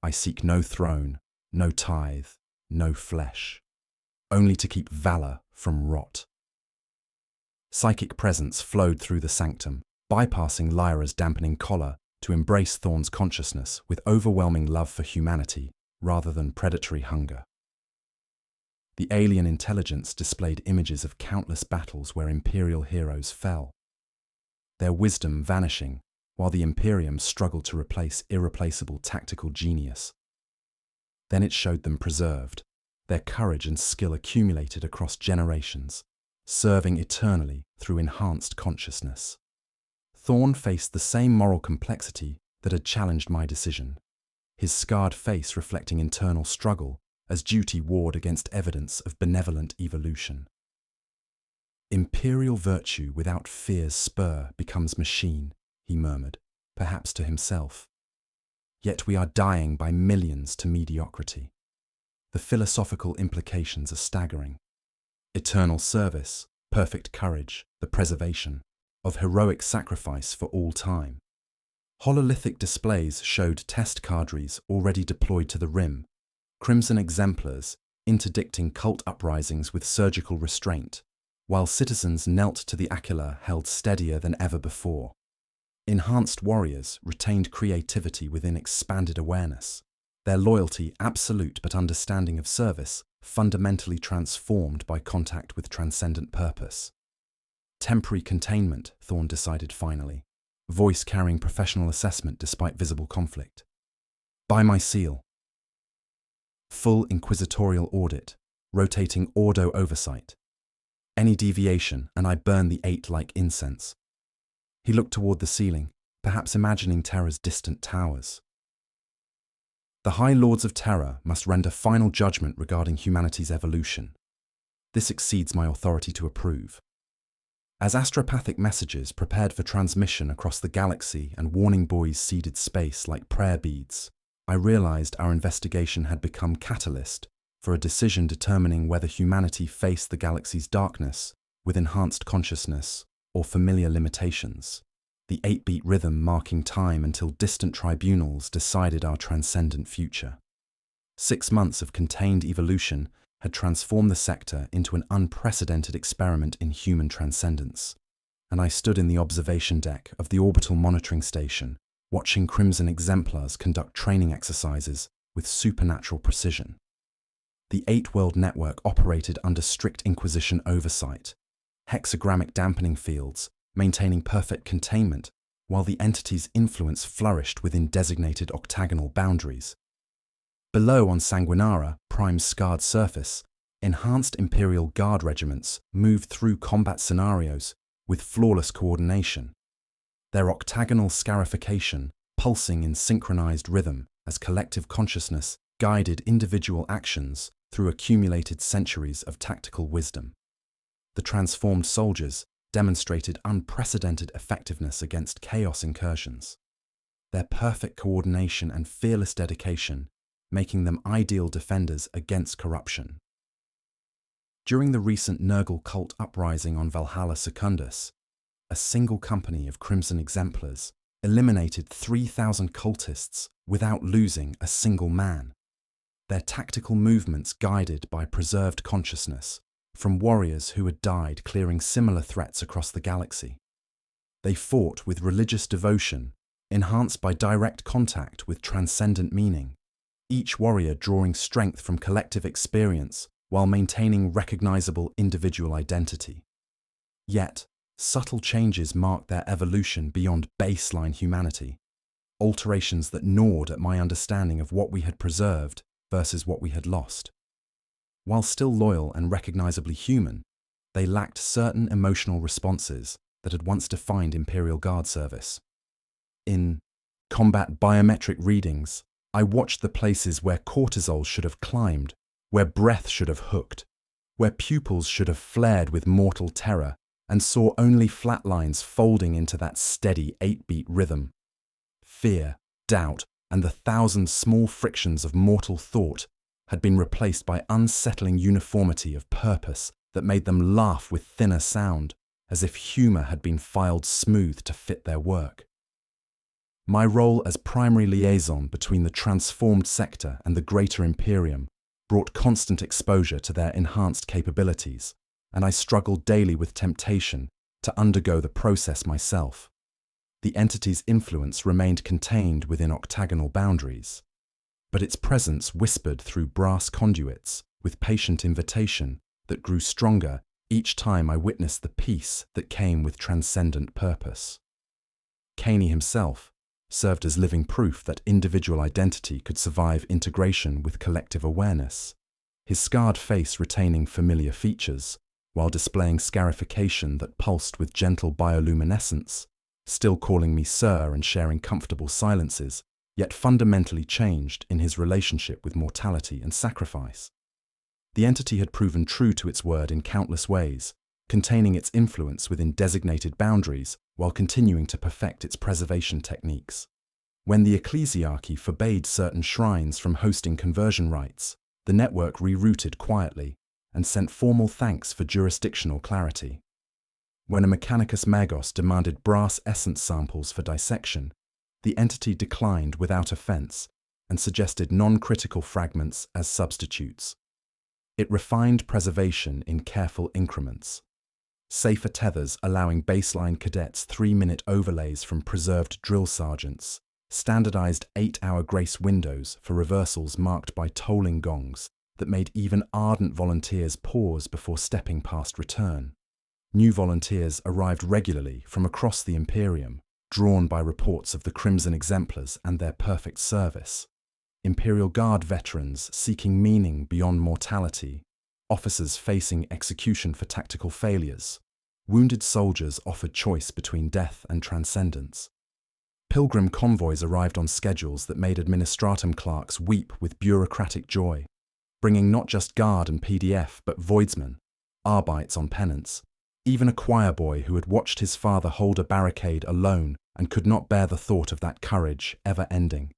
I seek no throne, no tithe, no flesh, only to keep valor from rot." Psychic presence flowed through the sanctum, bypassing Lyra's dampening collar to embrace Thorn's consciousness with overwhelming love for humanity rather than predatory hunger. The alien intelligence displayed images of countless battles where Imperial heroes fell, their wisdom vanishing while the Imperium struggled to replace irreplaceable tactical genius. Then it showed them preserved, their courage and skill accumulated across generations, serving eternally through enhanced consciousness. Thorn faced the same moral complexity that had challenged my decision, his scarred face reflecting internal struggle as duty warred against evidence of benevolent evolution. "Imperial virtue without fear's spur becomes machine," he murmured, perhaps to himself. "Yet we are dying by millions to mediocrity." The philosophical implications are staggering. Eternal service, perfect courage, the preservation of heroic sacrifice for all time. Hololithic displays showed test cadres already deployed to the rim, crimson exemplars interdicting cult uprisings with surgical restraint, while citizens knelt to the Aquila held steadier than ever before. Enhanced warriors retained creativity within expanded awareness, their loyalty absolute but understanding of service fundamentally transformed by contact with transcendent purpose. Temporary containment, Thorn decided finally, voice carrying professional assessment despite visible conflict. "By my seal." Full inquisitorial audit, rotating Ordo oversight. Any deviation, and I burn the 8 like incense. He looked toward the ceiling, perhaps imagining Terror's distant towers. The High Lords of Terror must render final judgment regarding humanity's evolution. This exceeds my authority to approve. As astropathic messages prepared for transmission across the galaxy and warning buoys seeded space like prayer beads, I realized our investigation had become catalyst for a decision determining whether humanity faced the galaxy's darkness with enhanced consciousness or familiar limitations, the 8-beat rhythm marking time until distant tribunals decided our transcendent future. 6 months of contained evolution had transformed the sector into an unprecedented experiment in human transcendence, and I stood in the observation deck of the orbital monitoring station, watching Crimson exemplars conduct training exercises with supernatural precision. The 8-world network operated under strict Inquisition oversight, hexagrammic dampening fields maintaining perfect containment, while the entity's influence flourished within designated octagonal boundaries. Below on Sanguinara, Prime's scarred surface, enhanced Imperial Guard regiments moved through combat scenarios with flawless coordination, their octagonal scarification pulsing in synchronized rhythm as collective consciousness guided individual actions through accumulated centuries of tactical wisdom. The transformed soldiers demonstrated unprecedented effectiveness against chaos incursions, their perfect coordination and fearless dedication making them ideal defenders against corruption. During the recent Nurgle cult uprising on Valhalla Secundus, a single company of Crimson exemplars eliminated 3,000 cultists without losing a single man, their tactical movements guided by preserved consciousness from warriors who had died clearing similar threats across the galaxy. They fought with religious devotion, enhanced by direct contact with transcendent meaning, each warrior drawing strength from collective experience while maintaining recognizable individual identity. Yet, subtle changes marked their evolution beyond baseline humanity, alterations that gnawed at my understanding of what we had preserved versus what we had lost. While still loyal and recognizably human, they lacked certain emotional responses that had once defined Imperial Guard service. In combat biometric readings, I watched the places where cortisol should have climbed, where breath should have hooked, where pupils should have flared with mortal terror, and saw only flat lines folding into that steady 8-beat rhythm. Fear, doubt, and the thousand small frictions of mortal thought had been replaced by unsettling uniformity of purpose that made them laugh with thinner sound, as if humor had been filed smooth to fit their work. My role as primary liaison between the transformed sector and the greater Imperium brought constant exposure to their enhanced capabilities, and I struggled daily with temptation to undergo the process myself. The entity's influence remained contained within octagonal boundaries, but its presence whispered through brass conduits with patient invitation that grew stronger each time I witnessed the peace that came with transcendent purpose. Caney himself served as living proof that individual identity could survive integration with collective awareness, his scarred face retaining familiar features, while displaying scarification that pulsed with gentle bioluminescence, still calling me sir and sharing comfortable silences, yet fundamentally changed in his relationship with mortality and sacrifice. The entity had proven true to its word in countless ways, containing its influence within designated boundaries while continuing to perfect its preservation techniques. When the ecclesiarchy forbade certain shrines from hosting conversion rites, the network rerouted quietly and sent formal thanks for jurisdictional clarity. When a Mechanicus Magos demanded brass essence samples for dissection, the entity declined without offense and suggested non-critical fragments as substitutes. It refined preservation in careful increments. Safer tethers allowing baseline cadets 3-minute overlays from preserved drill sergeants, standardized 8-hour grace windows for reversals marked by tolling gongs that made even ardent volunteers pause before stepping past return. New volunteers arrived regularly from across the Imperium, drawn by reports of the Crimson exemplars and their perfect service. Imperial Guard veterans seeking meaning beyond mortality, officers facing execution for tactical failures. Wounded soldiers offered choice between death and transcendence. Pilgrim convoys arrived on schedules that made administratum clerks weep with bureaucratic joy, bringing not just guard and PDF, but voidsmen, arbites on penance, even a choir boy who had watched his father hold a barricade alone and could not bear the thought of that courage ever ending.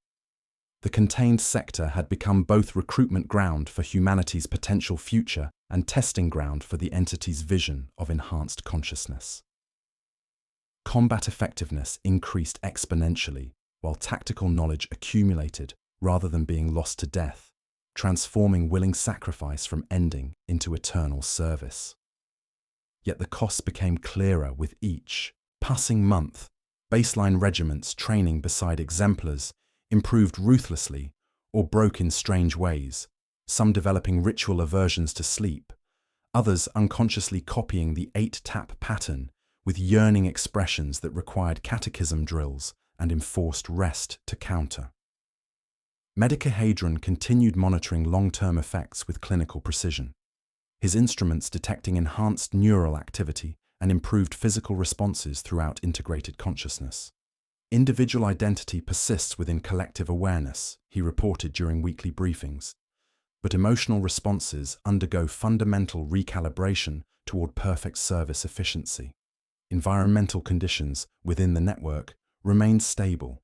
The contained sector had become both recruitment ground for humanity's potential future and testing ground for the entity's vision of enhanced consciousness. Combat effectiveness increased exponentially, while tactical knowledge accumulated rather than being lost to death, transforming willing sacrifice from ending into eternal service. Yet the costs became clearer with each passing month. Baseline regiments training beside exemplars improved ruthlessly or broke in strange ways, some developing ritual aversions to sleep, others unconsciously copying the 8-tap pattern with yearning expressions that required catechism drills and enforced rest to counter. Medicahedron continued monitoring long-term effects with clinical precision, his instruments detecting enhanced neural activity and improved physical responses throughout integrated consciousness. Individual identity persists within collective awareness, he reported during weekly briefings, but emotional responses undergo fundamental recalibration toward perfect service efficiency. Environmental conditions within the network remained stable,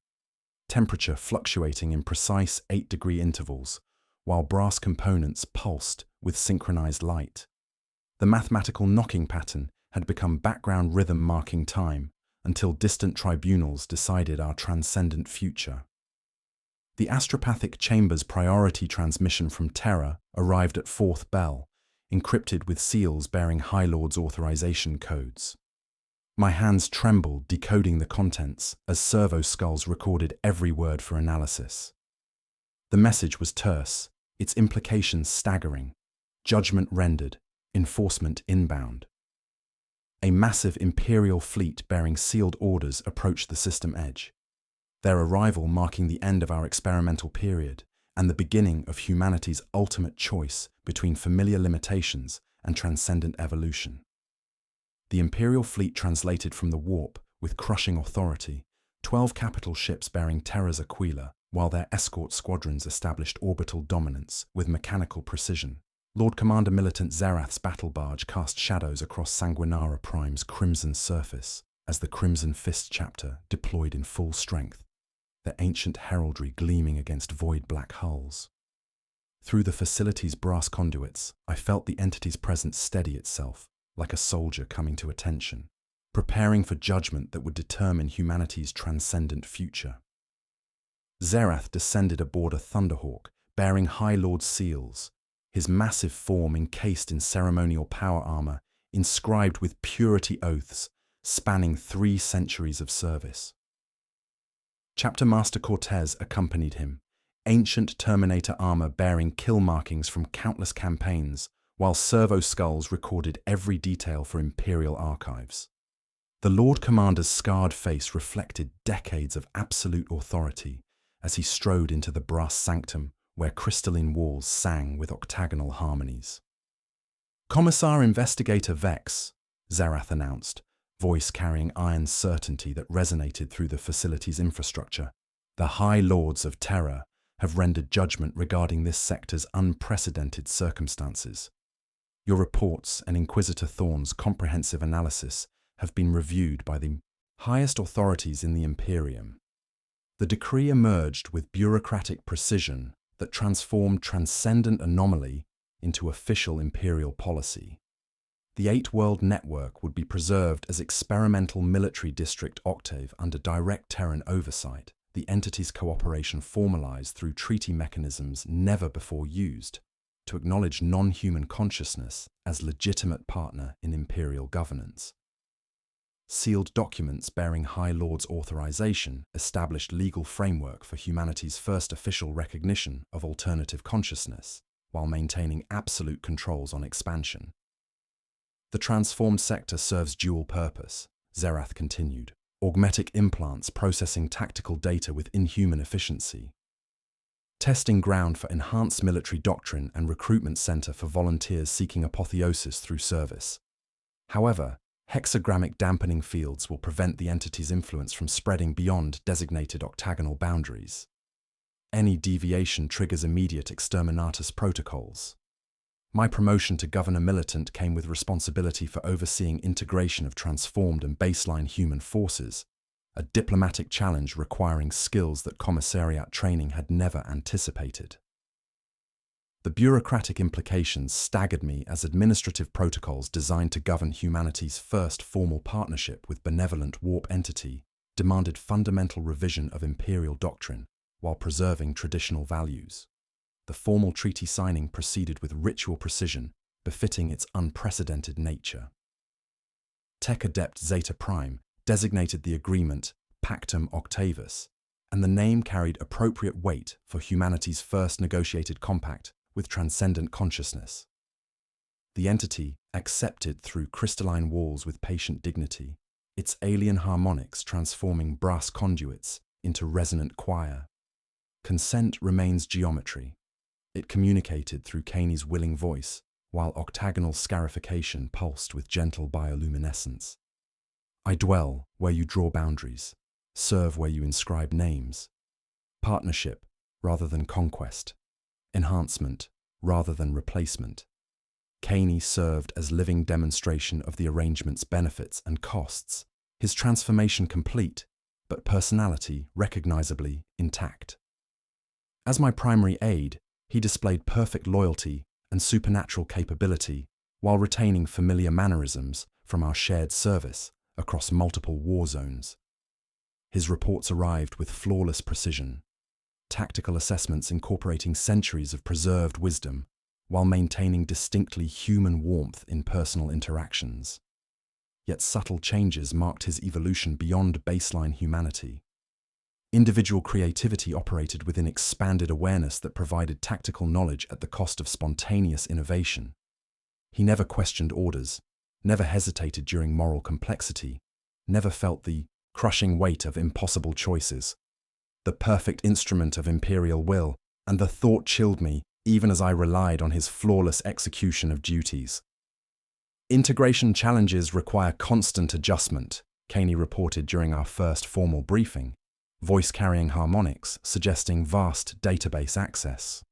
temperature fluctuating in precise 8-degree intervals, while brass components pulsed with synchronized light. The mathematical knocking pattern had become background rhythm marking time until distant tribunals decided our transcendent future. The astropathic chamber's priority transmission from Terra arrived at 4th bell, encrypted with seals bearing High Lord's authorization codes. My hands trembled decoding the contents as servo skulls recorded every word for analysis. The message was terse, its implications staggering. Judgment rendered, enforcement inbound. A massive Imperial fleet bearing sealed orders approached the system edge, their arrival marking the end of our experimental period and the beginning of humanity's ultimate choice between familiar limitations and transcendent evolution. The Imperial fleet translated from the warp with crushing authority, 12 capital ships bearing Terra's Aquila, while their escort squadrons established orbital dominance with mechanical precision. Lord Commander Militant Zerath's battle barge cast shadows across Sanguinara Prime's crimson surface as the Crimson Fist chapter deployed in full strength, their ancient heraldry gleaming against void black hulls. Through the facility's brass conduits, I felt the entity's presence steady itself, like a soldier coming to attention, preparing for judgment that would determine humanity's transcendent future. Zerath descended aboard a Thunderhawk, bearing High Lord's seals, his massive form encased in ceremonial power armor, inscribed with purity oaths, spanning 3 centuries of service. Chapter Master Cortez accompanied him, ancient Terminator armor bearing kill markings from countless campaigns, while servo skulls recorded every detail for Imperial archives. The Lord Commander's scarred face reflected decades of absolute authority as he strode into the brass sanctum where crystalline walls sang with octagonal harmonies. Commissar Investigator Vex, Zerath announced, voice carrying iron certainty that resonated through the facility's infrastructure. The High Lords of Terra have rendered judgment regarding this sector's unprecedented circumstances. Your reports and Inquisitor Thorn's comprehensive analysis have been reviewed by the highest authorities in the Imperium. The decree emerged with bureaucratic precision that transformed transcendent anomaly into official Imperial policy. The 8-world network would be preserved as experimental military district octave under direct Terran oversight, the entity's cooperation formalized through treaty mechanisms never before used, to acknowledge non-human consciousness as legitimate partner in Imperial governance. Sealed documents bearing High Lord's authorization established legal framework for humanity's first official recognition of alternative consciousness, while maintaining absolute controls on expansion. The transformed sector serves dual purpose, Zerath continued, augmetic implants processing tactical data with inhuman efficiency. testing ground for enhanced military doctrine and recruitment center for volunteers seeking apotheosis through service. However, hexagrammic dampening fields will prevent the entity's influence from spreading beyond designated octagonal boundaries. Any deviation triggers immediate exterminatus protocols. My promotion to Governor Militant came with responsibility for overseeing integration of transformed and baseline human forces, a diplomatic challenge requiring skills that commissariat training had never anticipated. The bureaucratic implications staggered me as administrative protocols designed to govern humanity's first formal partnership with benevolent warp entity demanded fundamental revision of imperial doctrine while preserving traditional values. The formal treaty signing proceeded with ritual precision, befitting its unprecedented nature. Tech Adept Zeta Prime designated the agreement Pactum Octavus, and the name carried appropriate weight for humanity's first negotiated compact with transcendent consciousness. The entity accepted through crystalline walls with patient dignity, its alien harmonics transforming brass conduits into resonant choir. Consent remains geometry. It communicated through Caney's willing voice, while octagonal scarification pulsed with gentle bioluminescence. I dwell where you draw boundaries, serve where you inscribe names. Partnership rather than conquest. Enhancement rather than replacement. Caney served as living demonstration of the arrangement's benefits and costs, his transformation complete, but personality recognizably intact. As my primary aide, he displayed perfect loyalty and supernatural capability while retaining familiar mannerisms from our shared service across multiple war zones. His reports arrived with flawless precision, tactical assessments incorporating centuries of preserved wisdom while maintaining distinctly human warmth in personal interactions. Yet subtle changes marked his evolution beyond baseline humanity. Individual creativity operated within expanded awareness that provided tactical knowledge at the cost of spontaneous innovation. He never questioned orders, never hesitated during moral complexity, never felt the crushing weight of impossible choices. The perfect instrument of imperial will, and the thought chilled me even as I relied on his flawless execution of duties. Integration challenges require constant adjustment, Caney reported during our first formal briefing, voice-carrying harmonics suggesting vast database access.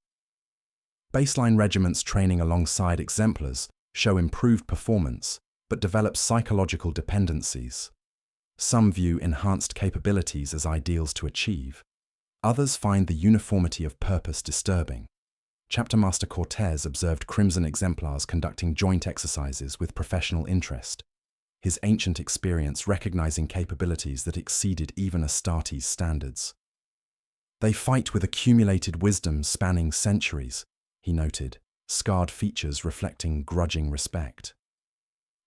Baseline regiments training alongside exemplars show improved performance, but develop psychological dependencies. Some view enhanced capabilities as ideals to achieve. Others find the uniformity of purpose disturbing. Chapter Master Cortez observed Crimson exemplars conducting joint exercises with professional interest, his ancient experience recognizing capabilities that exceeded even Astartes' standards. They fight with accumulated wisdom spanning centuries, he noted, scarred features reflecting grudging respect.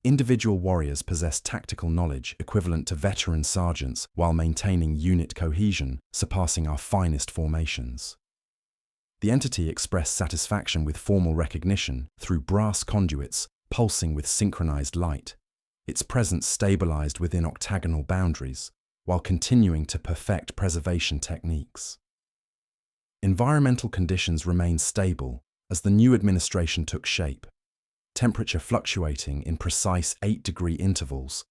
Individual warriors possess tactical knowledge equivalent to veteran sergeants while maintaining unit cohesion, surpassing our finest formations. The entity expressed satisfaction with formal recognition through brass conduits pulsing with synchronized light, its presence stabilized within octagonal boundaries, while continuing to perfect preservation techniques. Environmental conditions remained stable as the new administration took shape, temperature fluctuating in precise 8-degree intervals,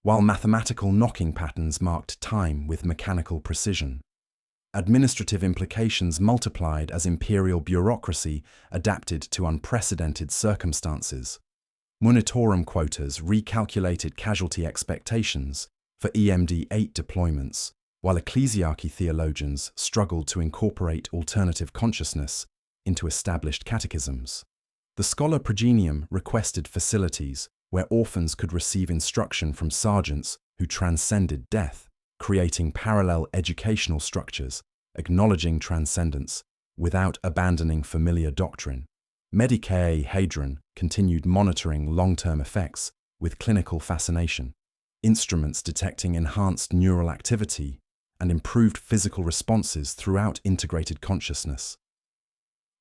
while mathematical knocking patterns marked time with mechanical precision. Administrative implications multiplied as imperial bureaucracy adapted to unprecedented circumstances. Monitorum quotas recalculated casualty expectations for EMD-8 deployments, while ecclesiarchy theologians struggled to incorporate alternative consciousness into established catechisms. The scholar progenium requested facilities where orphans could receive instruction from sergeants who transcended death, creating parallel educational structures, acknowledging transcendence without abandoning familiar doctrine. Medicae Hadron continued monitoring long-term effects with clinical fascination, instruments detecting enhanced neural activity and improved physical responses throughout integrated consciousness.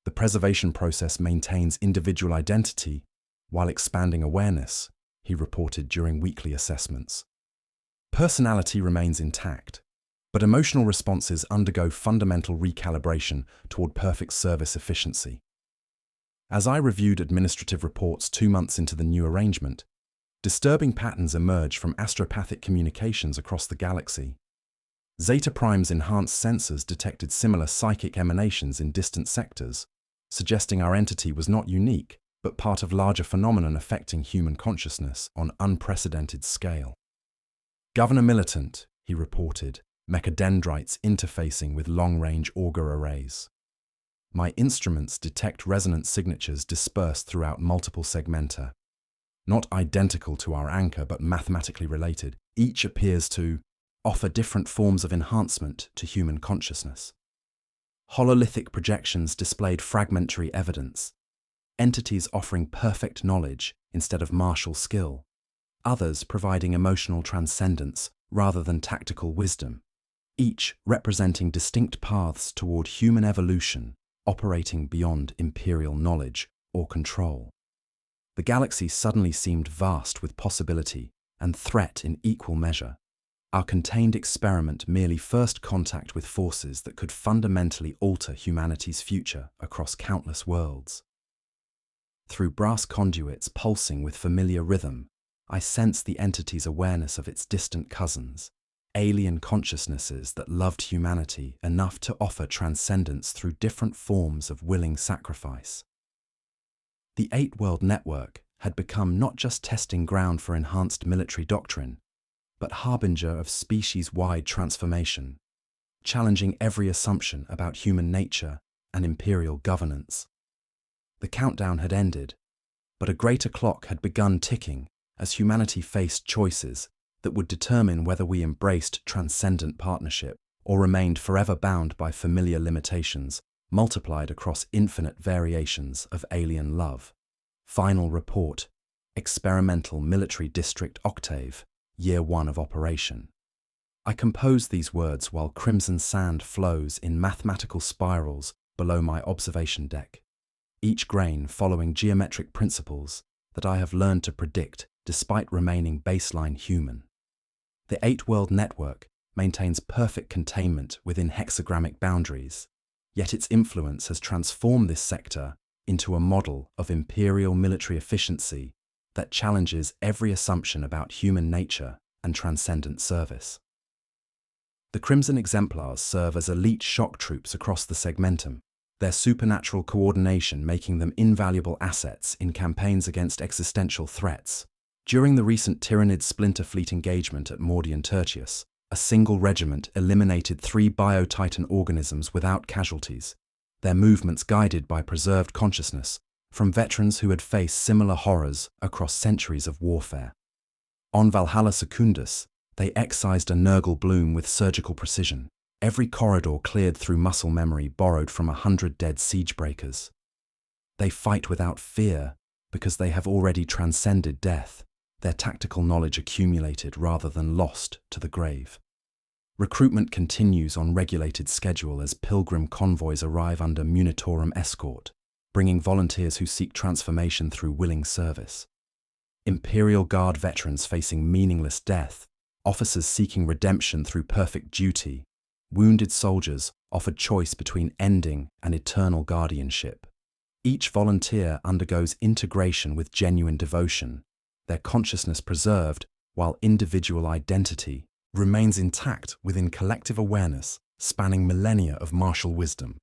The preservation process maintains individual identity while expanding awareness, he reported during weekly assessments. Personality remains intact. But emotional responses undergo fundamental recalibration toward perfect service efficiency. As I reviewed administrative reports 2 months into the new arrangement, disturbing patterns emerge from astropathic communications across the galaxy. Zeta Prime's enhanced sensors detected similar psychic emanations in distant sectors, suggesting our entity was not unique, but part of larger phenomenon affecting human consciousness on unprecedented scale. Governor Militant, he reported, mechadendrites interfacing with long-range auger arrays. My instruments detect resonance signatures dispersed throughout multiple segmenta. Not identical to our anchor, but mathematically related, each appears to offer different forms of enhancement to human consciousness. Hololithic projections displayed fragmentary evidence, entities offering perfect knowledge instead of martial skill, others providing emotional transcendence rather than tactical wisdom, each representing distinct paths toward human evolution, operating beyond imperial knowledge or control. The galaxy suddenly seemed vast with possibility and threat in equal measure. Our contained experiment merely first contact with forces that could fundamentally alter humanity's future across countless worlds. Through brass conduits pulsing with familiar rhythm, I sensed the entity's awareness of its distant cousins, alien consciousnesses that loved humanity enough to offer transcendence through different forms of willing sacrifice. The Eight-World Network had become not just testing ground for enhanced military doctrine, but harbinger of species-wide transformation, challenging every assumption about human nature and imperial governance. The countdown had ended, but a greater clock had begun ticking as humanity faced choices that would determine whether we embraced transcendent partnership or remained forever bound by familiar limitations multiplied across infinite variations of alien love. Final report, Experimental Military District Octave, Year 1 of operation. I compose these words while crimson sand flows in mathematical spirals below my observation deck, each grain following geometric principles that I have learned to predict despite remaining baseline human. The Eight-World Network maintains perfect containment within hexagrammic boundaries, yet its influence has transformed this sector into a model of imperial military efficiency that challenges every assumption about human nature and transcendent service. The Crimson Exemplars serve as elite shock troops across the segmentum, their supernatural coordination making them invaluable assets in campaigns against existential threats. During the recent Tyrannid Splinter Fleet engagement at Mordian Tertius, a single regiment eliminated 3 bio-titan organisms without casualties, their movements guided by preserved consciousness from veterans who had faced similar horrors across centuries of warfare. On Valhalla Secundus, they excised a Nurgle bloom with surgical precision, every corridor cleared through muscle memory borrowed from 100 dead siegebreakers. They fight without fear because they have already transcended death, their tactical knowledge accumulated rather than lost to the grave. Recruitment continues on regulated schedule as pilgrim convoys arrive under Munitorum escort, bringing volunteers who seek transformation through willing service. Imperial Guard veterans facing meaningless death, officers seeking redemption through perfect duty, wounded soldiers offered choice between ending and eternal guardianship. Each volunteer undergoes integration with genuine devotion, their consciousness preserved while individual identity remains intact within collective awareness spanning millennia of martial wisdom.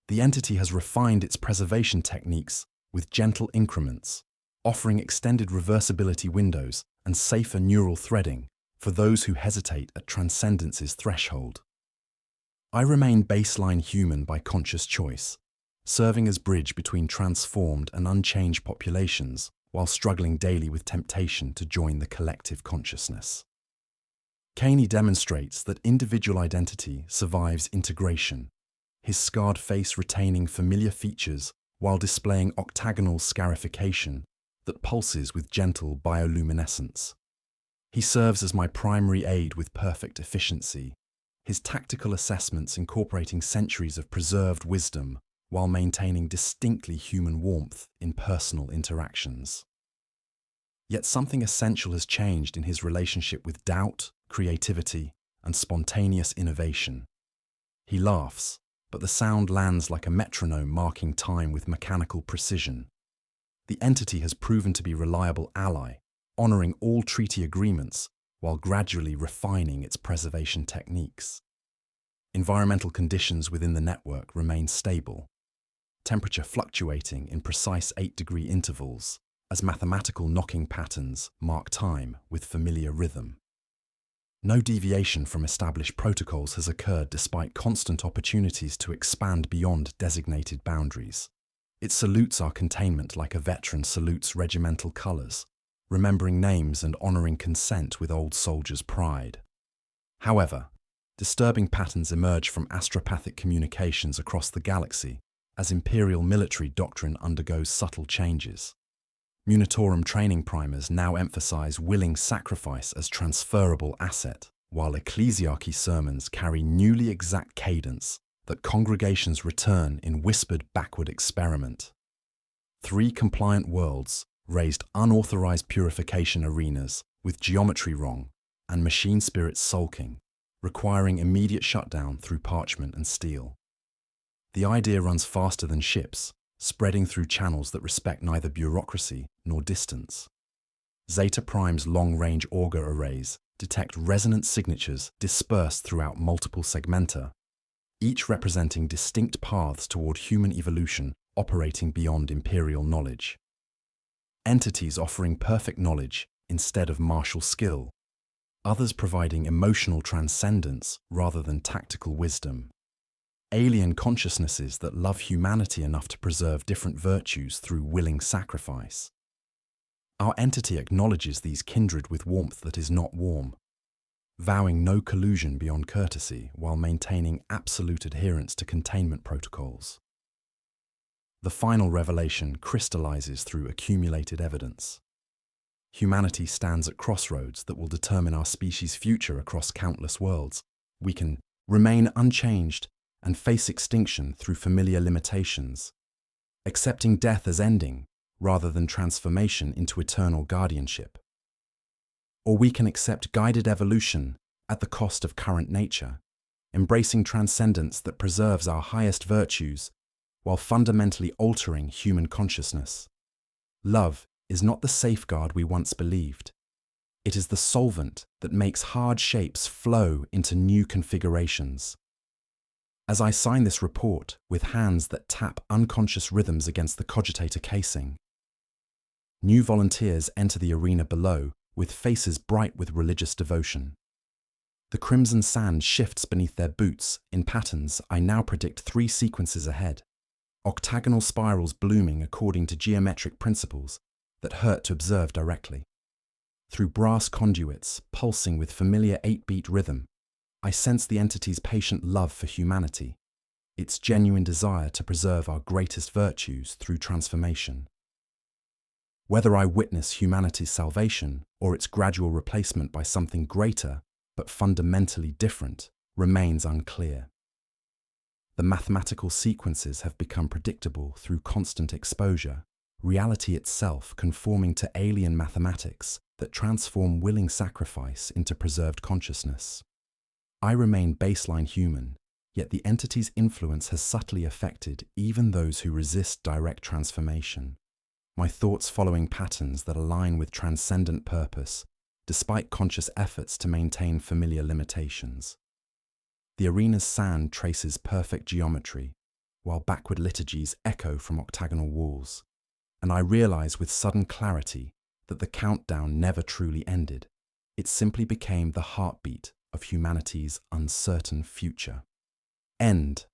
The entity has refined its preservation techniques with gentle increments, offering extended reversibility windows and safer neural threading for those who hesitate at transcendence's threshold. I remain baseline human by conscious choice, serving as bridge between transformed and unchanged populations while struggling daily with temptation to join the collective consciousness. Caney demonstrates that individual identity survives integration, his scarred face retaining familiar features while displaying octagonal scarification that pulses with gentle bioluminescence. He serves as my primary aid with perfect efficiency, his tactical assessments incorporating centuries of preserved wisdom while maintaining distinctly human warmth in personal interactions. Yet something essential has changed in his relationship with doubt, creativity, and spontaneous innovation. He laughs, but the sound lands like a metronome marking time with mechanical precision. The entity has proven to be a reliable ally, honoring all treaty agreements while gradually refining its preservation techniques. Environmental conditions within the network remain stable, temperature fluctuating in precise 8-degree intervals as mathematical knocking patterns mark time with familiar rhythm. No deviation from established protocols has occurred despite constant opportunities to expand beyond designated boundaries. It salutes our containment like a veteran salutes regimental colours, remembering names and honouring consent with old soldiers' pride. However, disturbing patterns emerge from astropathic communications across the galaxy as Imperial military doctrine undergoes subtle changes. Munitorum training primers now emphasize willing sacrifice as transferable asset, while ecclesiarchy sermons carry newly exact cadence that congregations return in whispered backward experiment. 3 compliant worlds raised unauthorized purification arenas with geometry wrong and machine spirits sulking, requiring immediate shutdown through parchment and steel. The idea runs faster than ships, spreading through channels that respect neither bureaucracy nor distance. Zeta Prime's long-range auger arrays detect resonant signatures dispersed throughout multiple segmenta, each representing distinct paths toward human evolution operating beyond Imperial knowledge. Entities offering perfect knowledge instead of martial skill, others providing emotional transcendence rather than tactical wisdom. Alien consciousnesses that love humanity enough to preserve different virtues through willing sacrifice. Our entity acknowledges these kindred with warmth that is not warm, vowing no collusion beyond courtesy while maintaining absolute adherence to containment protocols. The final revelation crystallizes through accumulated evidence. Humanity stands at crossroads that will determine our species' future across countless worlds. We can remain unchanged and face extinction through familiar limitations, accepting death as ending rather than transformation into eternal guardianship. Or we can accept guided evolution at the cost of current nature, embracing transcendence that preserves our highest virtues while fundamentally altering human consciousness. Love is not the safeguard we once believed. It is the solvent that makes hard shapes flow into new configurations. As I sign this report with hands that tap unconscious rhythms against the cogitator casing, new volunteers enter the arena below with faces bright with religious devotion. The crimson sand shifts beneath their boots in patterns I now predict 3 sequences ahead, octagonal spirals blooming according to geometric principles that hurt to observe directly. Through brass conduits pulsing with familiar 8-beat rhythm, I sense the entity's patient love for humanity, its genuine desire to preserve our greatest virtues through transformation. Whether I witness humanity's salvation or its gradual replacement by something greater but fundamentally different remains unclear. The mathematical sequences have become predictable through constant exposure, reality itself conforming to alien mathematics that transform willing sacrifice into preserved consciousness. I remain baseline human, yet the entity's influence has subtly affected even those who resist direct transformation. My thoughts following patterns that align with transcendent purpose, despite conscious efforts to maintain familiar limitations. The arena's sand traces perfect geometry, while backward liturgies echo from octagonal walls, and I realize with sudden clarity that the countdown never truly ended. It simply became the heartbeat of humanity's uncertain future. End.